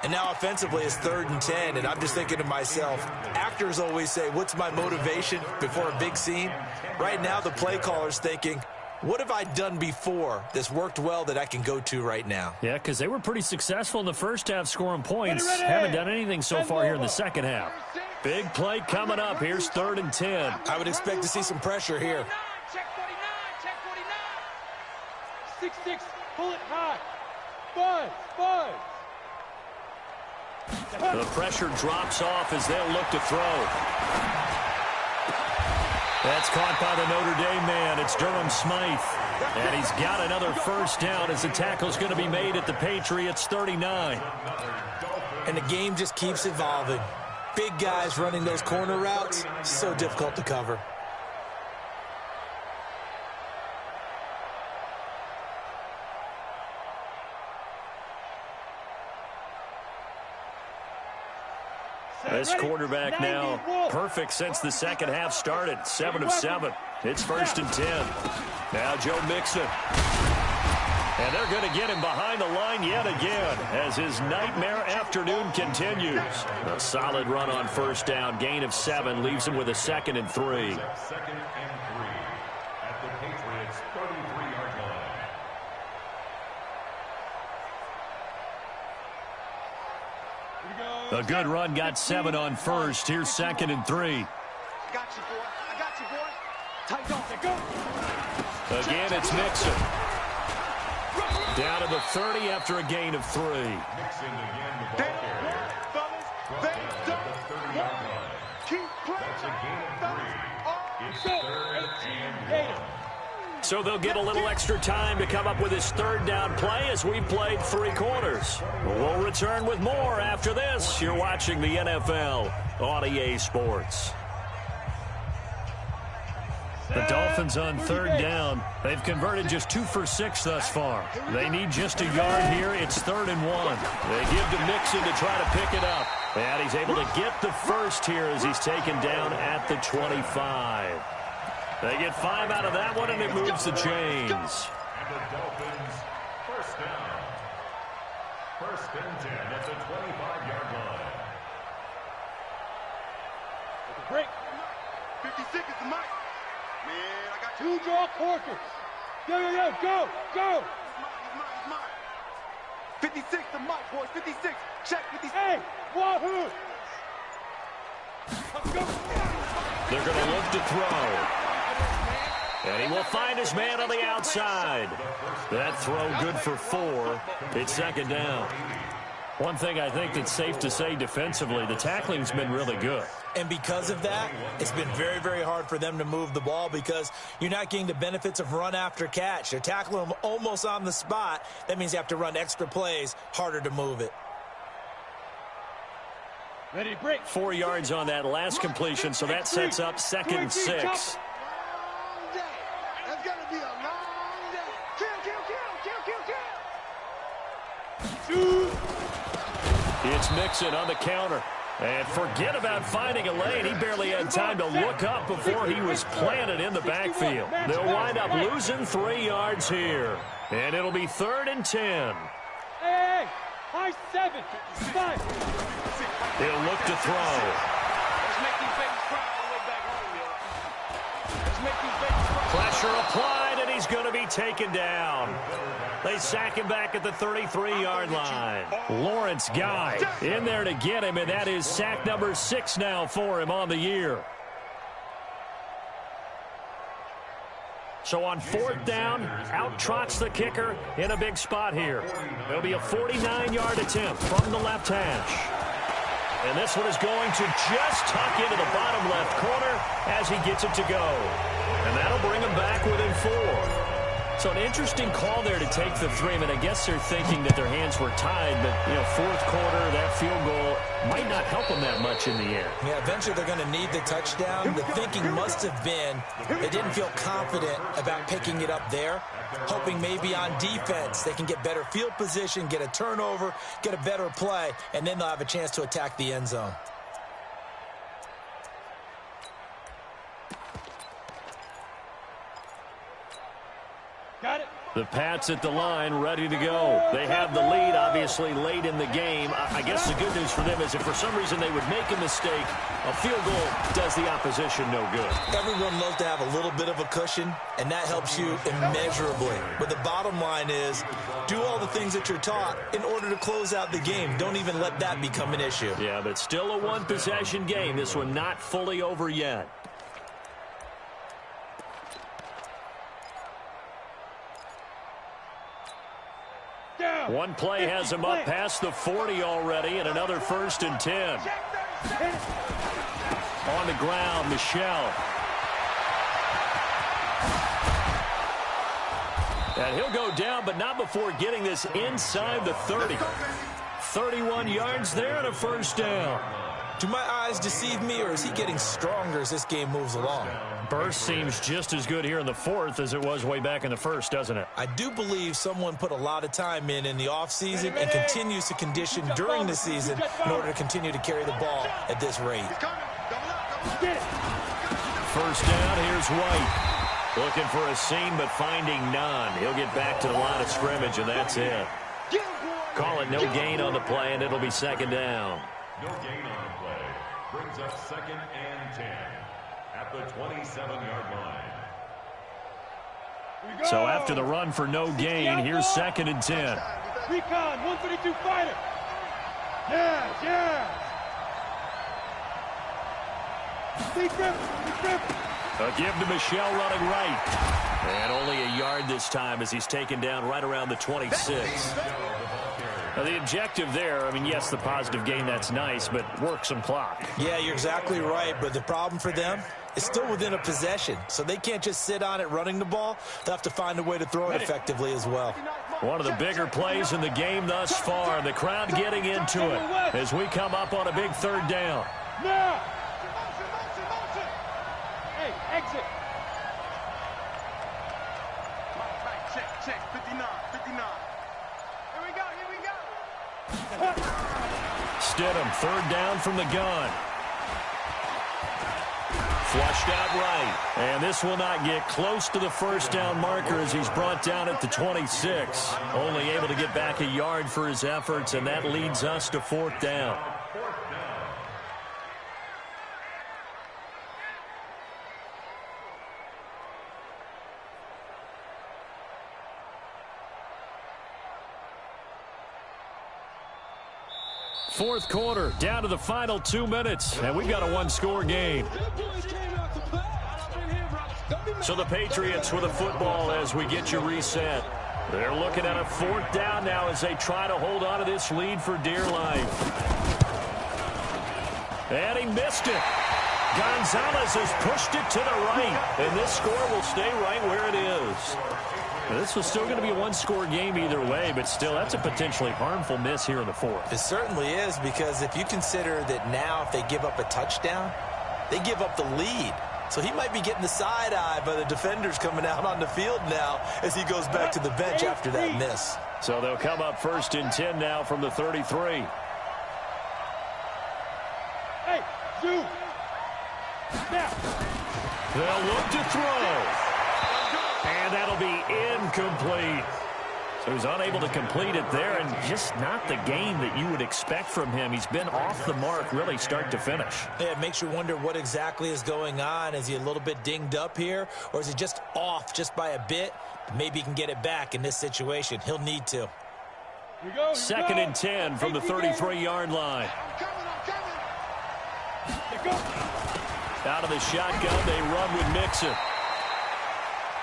And now offensively it's 3rd and 10, and I'm just thinking to myself, actors always say, what's my motivation before a big scene? Right now the play caller's thinking, what have I done before that's worked well that I can go to right now? Yeah, because they were pretty successful in the first half scoring points. Haven't done anything so far here in the second half. Big play coming up. Here's 3rd and 10. I would expect to see some pressure here. Check 49, check 49. 6-6, pull it high. 5. The pressure drops off as they'll look to throw. That's caught by the Notre Dame man. It's Durham Smythe. And he's got another first down as the tackle's going to be made at the Patriots 39. And the game just keeps evolving. Big guys running those corner routes, so difficult to cover. This quarterback now perfect since the second half started. 7 of 7. It's 1st and 10. Now Joe Mixon. And they're going to get him behind the line yet again as his nightmare afternoon continues. A solid run on first down. Gain of 7 leaves him with a 2nd and 3. 2nd and 3 at the Patriots' 33-yard line. A good run got 7 on first. Here's 2nd and 3. I got you, boy. Tight off. Go. Again, it's Mixon. Down to the 30 after a gain of 3. Mixon again, the ball carrier. Fellas, they Down don't at the 30-yard line. keep playing. That's a gain of 3. It's 3rd and 1. So they'll get a little extra time to come up with his 3rd down play as we've played 3 quarters. We'll return with more after this. You're watching the NFL on EA Sports. The Dolphins on 3rd down. They've converted just 2 for 6 thus far. They need just a yard here. It's 3rd and 1. They give to Mixon to try to pick it up. And he's able to get the first here as he's taken down at the 25. They get 5 out of that one, and it moves the chains. And the Dolphins, first down. 1st and 10 at the 25-yard line. Break. 56 is the mic. Man, I got 2 draw quarters. Go. He's mine. 56 the mic, boys. 56. Check 56. Hey, wahoo. Let's go. They're going to look to throw. And he will find his man on the outside. That throw good for 4. It's 2nd down. One thing I think that's safe to say defensively, the tackling's been really good. And because of that, it's been very, very hard for them to move the ball because you're not getting the benefits of run after catch. They're tackling them almost on the spot. That means you have to run extra plays, harder to move it. Ready to break. 4 yards on that last completion, so that sets up 2nd and 6. Long day. That's gonna be a long day. Kill. Shoot. It's Mixon on the counter. And forget about finding a lane. He barely had time to look up before he was planted in the backfield. They'll wind up losing 3 yards here. And it'll be 3rd and 10. Hey, high 7, 5. He'll look to throw. Let's make these babies cry all the way back home, yo. Let's make these babies cry. Pressure applied, and he's going to be taken down. They sack him back at the 33-yard line. Lawrence Guy in there to get him, and that is sack number 6 now for him on the year. So on 4th down, out trots the kicker in a big spot here. It'll be a 49-yard attempt from the left hash. And this one is going to just tuck into the bottom left corner as he gets it to go. And that'll bring him back within 4. So an interesting call there to take the 3. I mean, I guess they're thinking that their hands were tied, but, 4th quarter, that field goal might not help them that much in the end. Yeah, eventually they're going to need the touchdown. The thinking must have been they didn't feel confident about picking it up there, hoping maybe on defense they can get better field position, get a turnover, get a better play, and then they'll have a chance to attack the end zone. Got it. The Pats at the line, ready to go. They have the lead, obviously, late in the game. I guess the good news for them is if for some reason they would make a mistake, a field goal does the opposition no good. Everyone loves to have a little bit of a cushion, and that helps you immeasurably. But the bottom line is, do all the things that you're taught in order to close out the game. Don't even let that become an issue. Yeah, but still a one-possession game. This one not fully over yet. One play has him up past the 40 already, and another 1st and 10. On the ground, Michel. And he'll go down, but not before getting this inside the 30. 31 yards there and a 1st down. Do my eyes deceive me, or is he getting stronger as this game moves along? Burst seems just as good here in the 4th as it was way back in the 1st, doesn't it? I do believe someone put a lot of time in the offseason and continues to condition during the season in order to continue to carry the ball at this rate. 1st down, here's White. Looking for a seam, but finding none. He'll get back to the line of scrimmage, and that's it. Call it no gain on the play, and it'll be 2nd down. No gain on the play. Brings up 2nd and 10 at the 27-yard line. So after the run for no gain, here's 2nd and 10. Recon, 132 fighter. Yeah. Deep grip. A give to Michel running right. And only a yard this time as he's taken down right around the 26. Now, the objective there, I mean, yes, the positive gain, that's nice, but work some clock. Yeah, you're exactly right, but the problem for them is still within a possession, so they can't just sit on it running the ball. They'll have to find a way to throw it effectively as well. One of the bigger plays in the game thus far. The crowd getting into it as we come up on a big 3rd down. Now. Hey, exit. Check, 59. Stidham, 3rd down from the gun. Flushed out right. And this will not get close to the 1st down marker as he's brought down at the 26. Only able to get back a yard for his efforts, and that leads us to 4th down. Fourth quarter, down to the final 2 minutes, and we've got a 1-score game. So the Patriots with a football as we get you reset. They're looking at a 4th down now as they try to hold on to this lead for dear life. And he missed it. Gonzalez has pushed it to the right, and this score will stay right where it is. This was still going to be a 1-score game either way, but still, that's a potentially harmful miss here in the 4th. It certainly is, because if you consider that now if they give up a touchdown, they give up the lead. So he might be getting the side eye by the defenders coming out on the field now as he goes back to the bench after that miss. So they'll come up 1st and 10 now from the 33. Shoot. Now. They'll look to throw. And that'll be incomplete. So he's unable to complete it there, and just not the game that you would expect from him. He's been off the mark really start to finish. Yeah, it makes you wonder what exactly is going on. Is he a little bit dinged up here, or is he just off just by a bit? Maybe he can get it back in this situation. He'll need to. Here we go. Second and 10 from the 33-yard line. Out of the shotgun, they run with Mixon.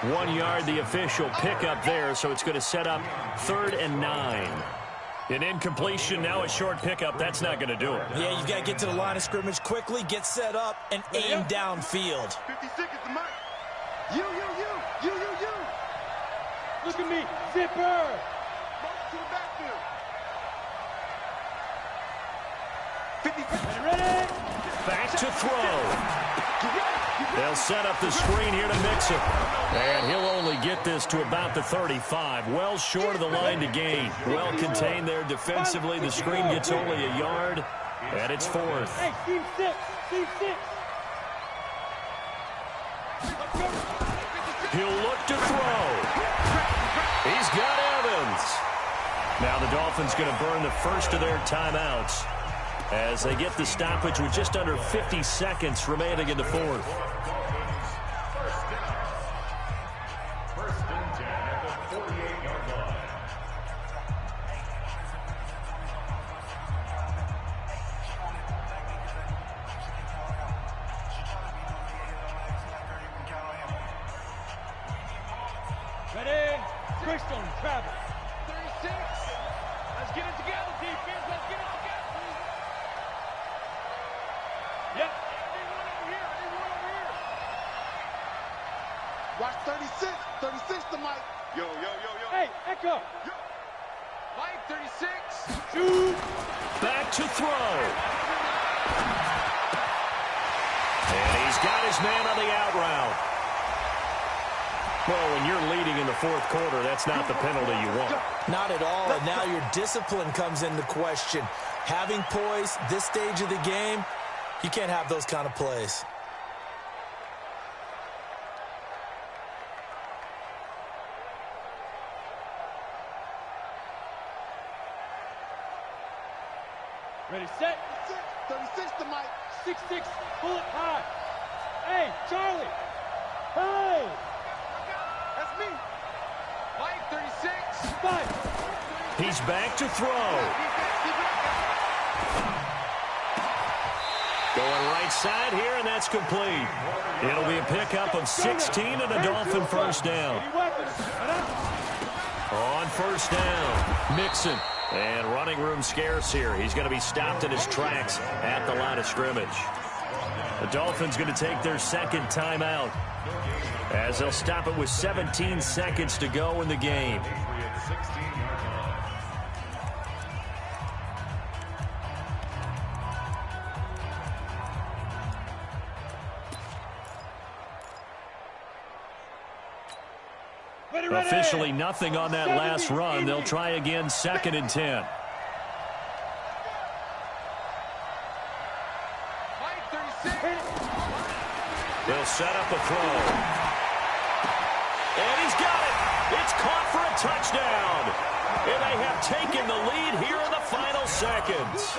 1 yard, the official pickup there, so it's going to set up 3rd and 9. An incompletion, now a short pickup. That's not going to do it. Yeah, you've got to get to the line of scrimmage quickly, get set up, and aim downfield. 50 seconds to mark. You. Look at me. Zipper. March to the backfield. 50 Ready? Back to throw. They'll set up the screen here to Mixon. And he'll only get this to about the 35. Well short of the line to gain. Well contained there defensively. The screen gets only a yard, and it's 4th. Hey, team 6. Team 6. He'll look to throw. He's got Evans. Now the Dolphins going to burn the first of their timeouts as they get the stoppage with just under 50 seconds remaining in the 4th. First and 10 at the 48-yard line. Ready? Crystal, Travis. 36. Let's get it together, defense. Let's get it together. Yep. Anyone over here. Watch 36. 36 to Mike. Yo. Hey, Echo. Mike, 36. Shoot. Back to throw. And he's got his man on the out route. Well, when you're leading in the 4th quarter, that's not the penalty you want. Not at all, and now your discipline comes into question. Having poise this stage of the game, you can't have those kind of plays. Ready, set. 36 to Mike. 6-6. Pull it high. Hey, Charlie. Hey. That's me. Mike, 36. 5. He's back to throw. Going right side here, and that's complete. It'll be a pickup of 16 and a Dolphin first down. On first down, Mixon. And running room scarce here. He's going to be stopped in his tracks at the line of scrimmage. The Dolphins going to take their second timeout as they'll stop it with 17 seconds to go in the game. Officially nothing on that last run. They'll try again, 2nd and 10. They'll set up a throw. And he's got it. It's caught for a touchdown. And they have taken the lead here in the final seconds.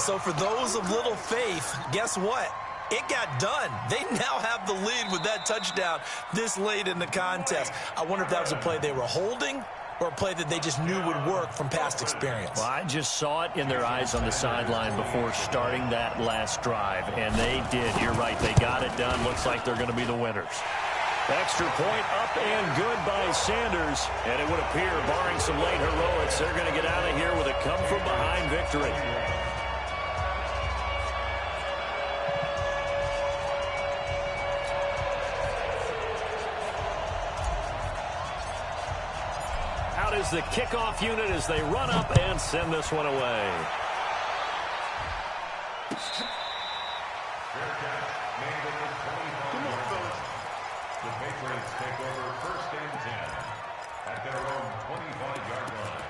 So for those of little faith, guess what? It got done. They now have the lead with that touchdown this late in the contest. I wonder if that was a play they were holding or a play that they just knew would work from past experience. Well, I just saw it in their eyes on the sideline before starting that last drive, and they did. You're right. They got it done. Looks like they're going to be the winners. Extra point up and good by Sanders, and it would appear, barring some late heroics, they're going to get out of here with a come-from-behind victory. Out is the kickoff unit as they run up and send this one away. The Patriots take over 1st and 10 at their own 25-yard line.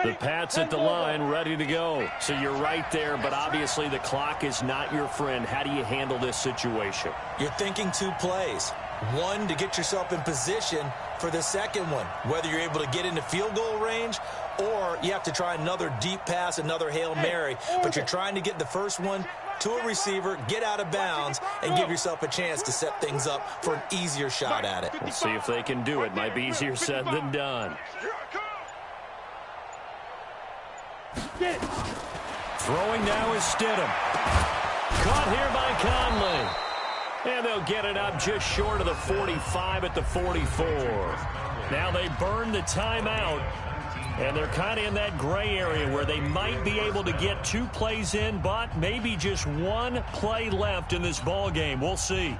The Pats at the line, ready to go. So you're right there, but obviously the clock is not your friend. How do you handle this situation? You're thinking two plays. One, to get yourself in position for the second one, whether you're able to get into field goal range or you have to try another deep pass, another Hail Mary, but you're trying to get the first one to a receiver, get out of bounds, and give yourself a chance to set things up for an easier shot at it. Let's see if they can do it. Might be easier said than done. Throwing now is Stidham. Caught here by Conley. And they'll get it up just short of the 45 at the 44. Now they burn the timeout. And they're kind of in that gray area where they might be able to get 2 plays in, but maybe just 1 play left in this ball game. We'll see.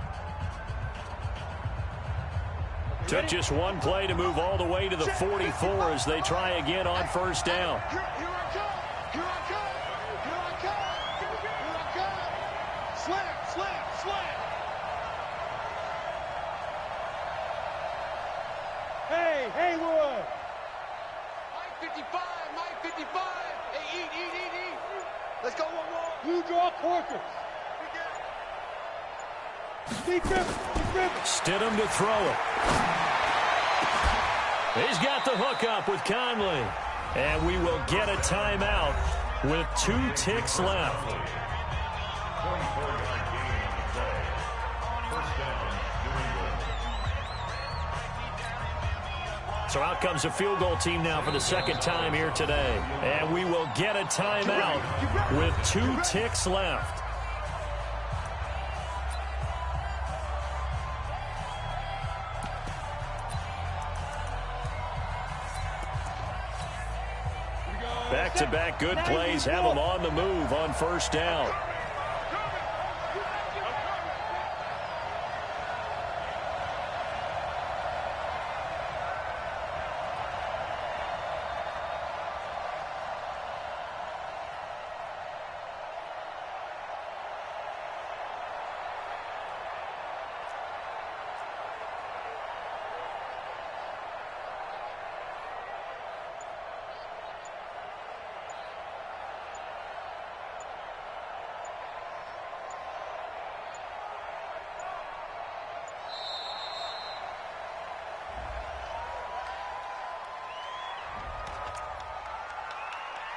Took just 1 play to move all the way to the 44 as they try again on first down. Here I come. Here I come. Here I come. Here I come. Slam, slam, slam. Hey, Haywood. Mike 55, Mike 55. Hey, eat. Let's go, 1-1. Blue draw quarters. Steve Griffin. Stidham to throw it. He's got the hook up with Conley. And we will get a timeout with 2 ticks left. So out comes the field goal team now for the second time here today. And we will get a timeout with 2 ticks left. Back-to-back good plays have them on the move on first down.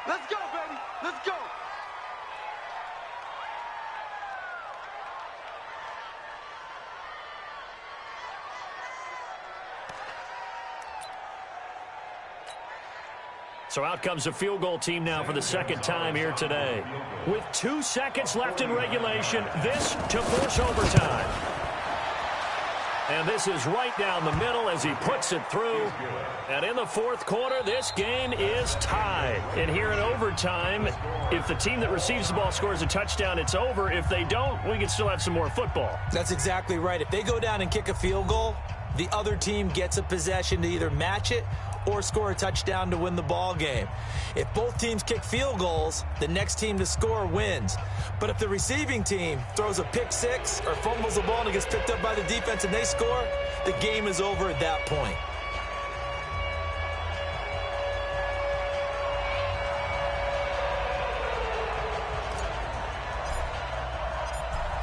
Let's go, baby. Let's go. So out comes the field goal team now for the second time here today. With 2 seconds left in regulation, this to force overtime. And this is right down the middle as he puts it through. And in the fourth quarter, this game is tied. And here in overtime, if the team that receives the ball scores a touchdown, it's over. If they don't, we can still have some more football. That's exactly right. If they go down and kick a field goal, the other team gets a possession to either match it or score a touchdown to win the ball game. If both teams kick field goals, the next team to score wins. But if the receiving team throws a pick six or fumbles the ball and it gets picked up by the defense and they score, the game is over at that point.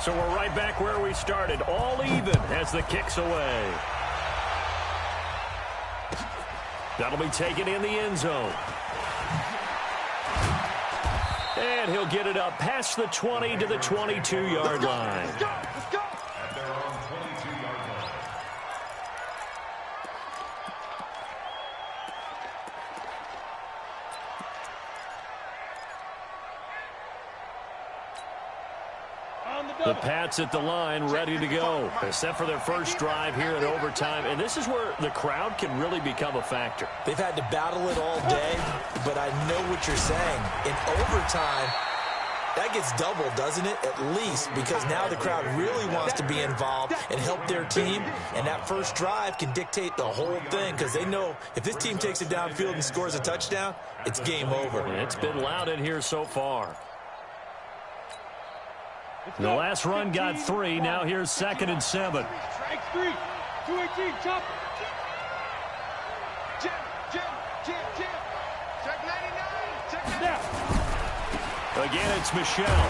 So we're right back where we started, all even as the kick's away. That'll be taken in the end zone. And he'll get it up past the 20 to the 22-yard line. Let's go. Let's go. At their own 22-yard line. The Pats at the line, ready to go. They're set for their first drive here in overtime. And this is where the crowd can really become a factor. They've had to battle it all day, but I know what you're saying. In overtime, that gets doubled, doesn't it? At least, because now the crowd really wants to be involved and help their team. And that first drive can dictate the whole thing because they know if this team takes it downfield and scores a touchdown, it's game over. It's been loud in here so far. The last run got 3. Now here's 2nd and 7. Strike 3. 218. Chop. Jim. Check 99. Again, it's Michelle.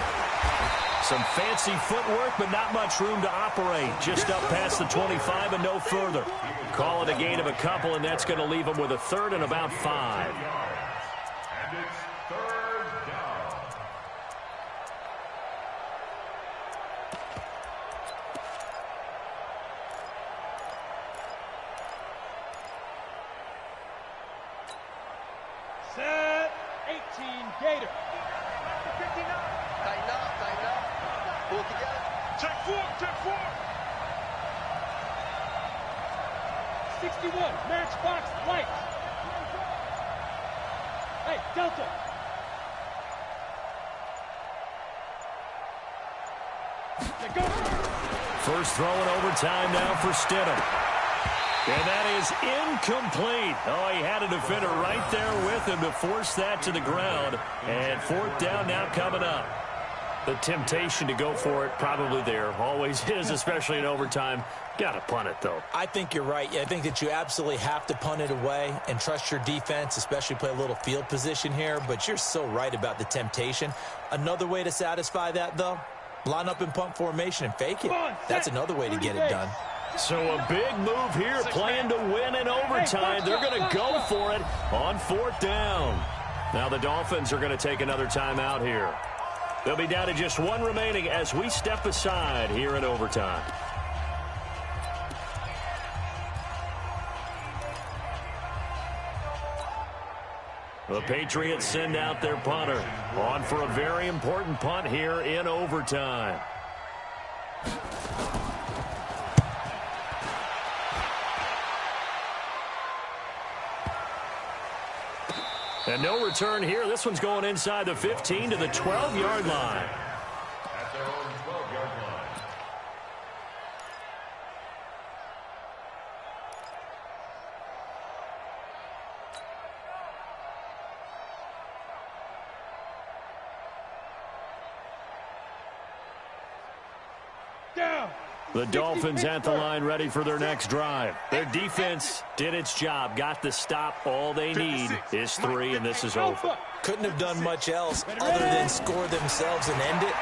Some fancy footwork, but not much room to operate. Just up past the 25 and no further. Call it a gain of a couple, and that's going to leave them with a third and about 5. And it's third down. Set 18 Gator. 59. Tighten up, tighten up. Pull it together. Check 4, check 4. 61, matchbox light. Hey, Delta. Go. First throw in overtime now for Stidham. And that is incomplete. Oh, he had a defender right there with him to force that to the ground. And fourth down now coming up. The temptation to go for it probably there. Always is, especially in overtime. Got to punt it, though. I think you're right. I think that you absolutely have to punt it away and trust your defense, especially play a little field position here. But you're so right about the temptation. Another way to satisfy that, though, line up in punt formation and fake it. That's another way to get it done. So a big move here, playing to win in overtime. They're going to go for it on fourth down. Now the Dolphins are going to take another timeout here. They'll be down to just one remaining as we step aside here in overtime. The Patriots send out their punter on for a very important punt here in overtime. And no return here. This one's going inside the 15 to the 12-yard line. At their own 12-yard line. Down. The Dolphins at the line ready for their next drive. Their defense did its job, got the stop. All they need is 3, and this is over. Couldn't have done much else other than score themselves and end it.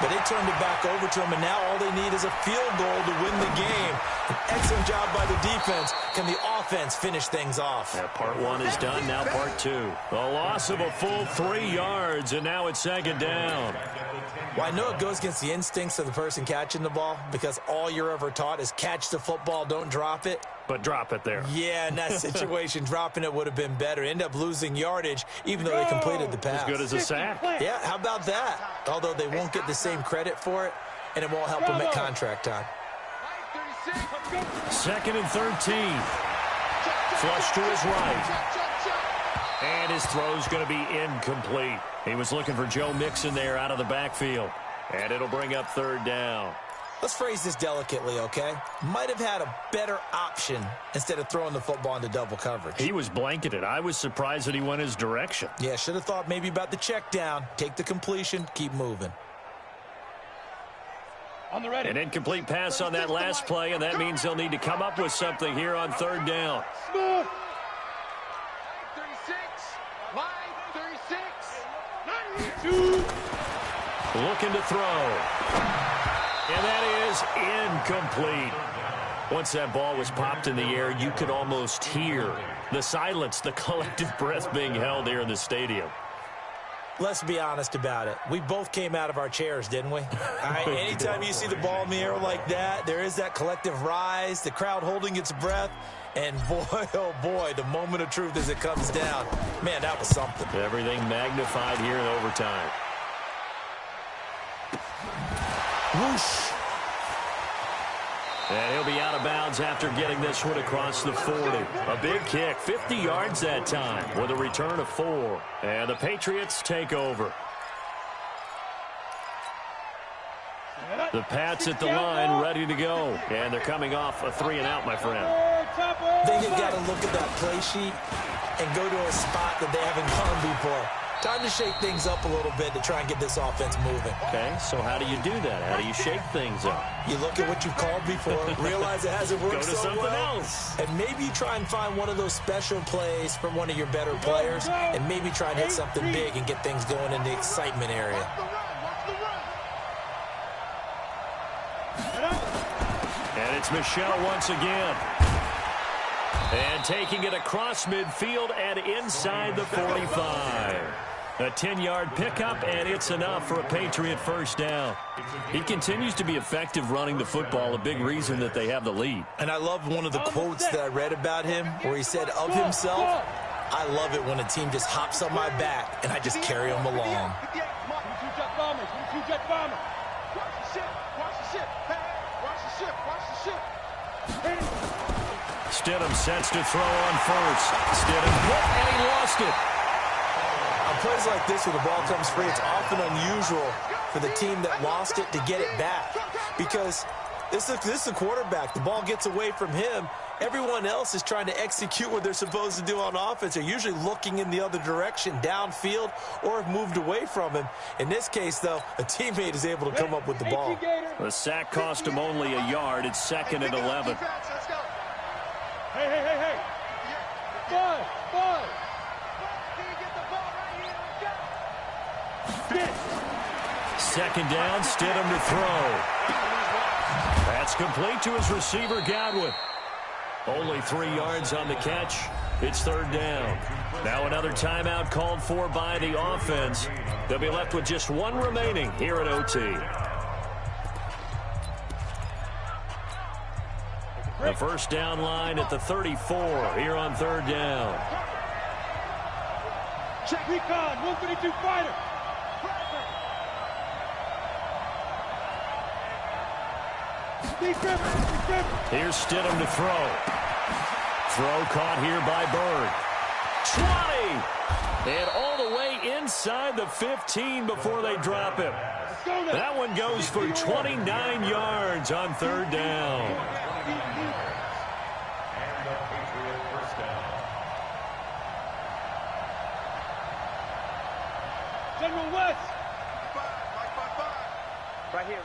But they turned it back over to them, and now all they need is a field goal to win the game. An excellent job by the defense. Can the offense finish things off? Yeah, part 1 is done, now part 2. A loss of a full 3 yards, and now it's second down. Well, I know it goes against the instincts of the person catching the ball because all you're ever taught is catch the football, don't drop it. But drop it there. Yeah, in that situation, dropping it would have been better. End up losing yardage, even though they completed the pass. As good as a sack. Yeah, how about that? Although they won't get the same credit for it, and it won't help them at contract time. 2nd and 13. Flush to his right. And his throw's going to be incomplete. He was looking for Joe Mixon there out of the backfield. And it'll bring up third down. Let's phrase this delicately, okay? Might have had a better option instead of throwing the football into double coverage. He was blanketed. I was surprised that he went his direction. Yeah, should have thought maybe about the check down. Take the completion, keep moving. On the ready. An incomplete pass on that last play, and that means they'll need to come up with something here on third down. Smooth. 36. Line 36. 2. Looking to throw. And that is incomplete. Once that ball was popped in the air, you could almost hear the silence, the collective breath being held here in the stadium. Let's be honest about it. We both came out of our chairs, didn't we? All right, anytime you see the ball in the air like that, there is that collective rise, the crowd holding its breath, and boy, oh boy, the moment of truth as it comes down. Man, that was something. Everything magnified here in overtime. Whoosh. And he'll be out of bounds after getting this one across the 40. A big kick, 50 yards that time with a return of 4. And the Patriots take over. The Pats at the line ready to go. And they're coming off a 3-and-out, my friend. They got to look at that play sheet and go to a spot that they haven't gone before. Time to shake things up a little bit to try and get this offense moving. Okay, so how do you do that? How do you shake things up? You look at what you've called before, realize it hasn't worked Go to so something well, else. and maybe try and find one of those special plays from one of your better players, and maybe try and hit something big and get things going in the excitement area. And it's Michel once again. And taking it across midfield and inside the 45. A 10-yard pickup, and it's enough for a Patriot first down. He continues to be effective running the football, a big reason that they have the lead. And I love one of the quotes that I read about him where he said of himself, I love it when a team just hops on my back and I just carry them along. Stidham sets to throw on first. Stidham hit, and he lost it. On plays like this where the ball comes free, it's often unusual for the team that lost it to get it back. Because this is a quarterback. The ball gets away from him. Everyone else is trying to execute what they're supposed to do on offense. They're usually looking in the other direction, downfield, or have moved away from him. In this case, though, a teammate is able to come up with the ball. The sack cost him only a yard. It's 2nd and 11. Hey. Five. Second down, Stidham to throw. That's complete to his receiver, Godwin. Only 3 yards on the catch. It's 3rd down. Now another timeout called for by the offense. They'll be left with just 1 remaining here at OT. The first down line at the 34 here on 3rd down. Check recon, 152 fighter. Here's Stidham to throw. Throw caught here by Bird. 20! And all the way inside the 15 before they drop him. That one goes for 29 yards on 3rd down. And the Patriot first down. General West. Right here.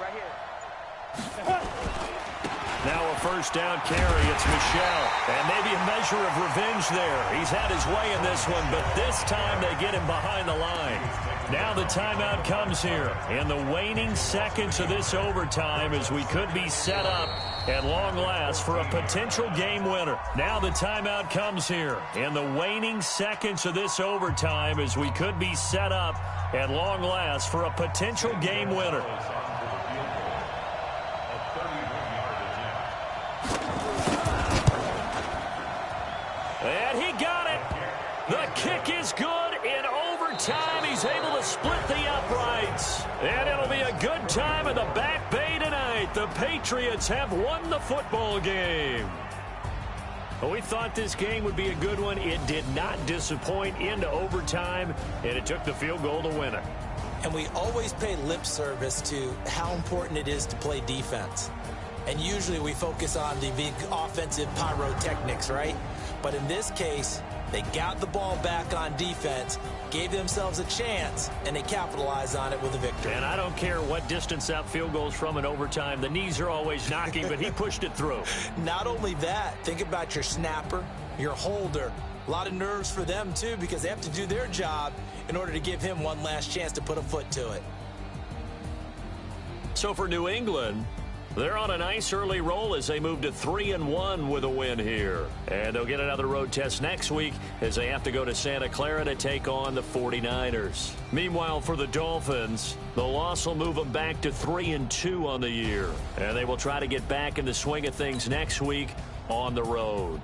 Now a first down carry. It's Michel. And maybe a measure of revenge there. He's had his way in this one, but this time they get him behind the line. Now the timeout comes here in the waning seconds of this overtime as we could be set up at long last for a potential game winner. Now the timeout comes here in the waning seconds of this overtime as we could be set up at long last for a potential game winner. And he got it. The kick is good. In overtime, he's able to split the uprights. And it'll be a good time in the Back Bay tonight. The Patriots have won the football game. Well, we thought this game would be a good one. It did not disappoint into overtime, and it took the field goal to win it. And we always pay lip service to how important it is to play defense. And usually we focus on the big offensive pyrotechnics, right? But in this case, they got the ball back on defense, gave themselves a chance, and they capitalized on it with a victory. And I don't care what distance out field goals from in overtime. The knees are always knocking, but he pushed it through. Not only that, think about your snapper, your holder. A lot of nerves for them, too, because they have to do their job in order to give him one last chance to put a foot to it. So for New England, they're on a nice early roll as they move to 3-1 with a win here. And they'll get another road test next week as they have to go to Santa Clara to take on the 49ers. Meanwhile, for the Dolphins, the loss will move them back to 3-2 on the year. And they will try to get back in the swing of things next week on the road.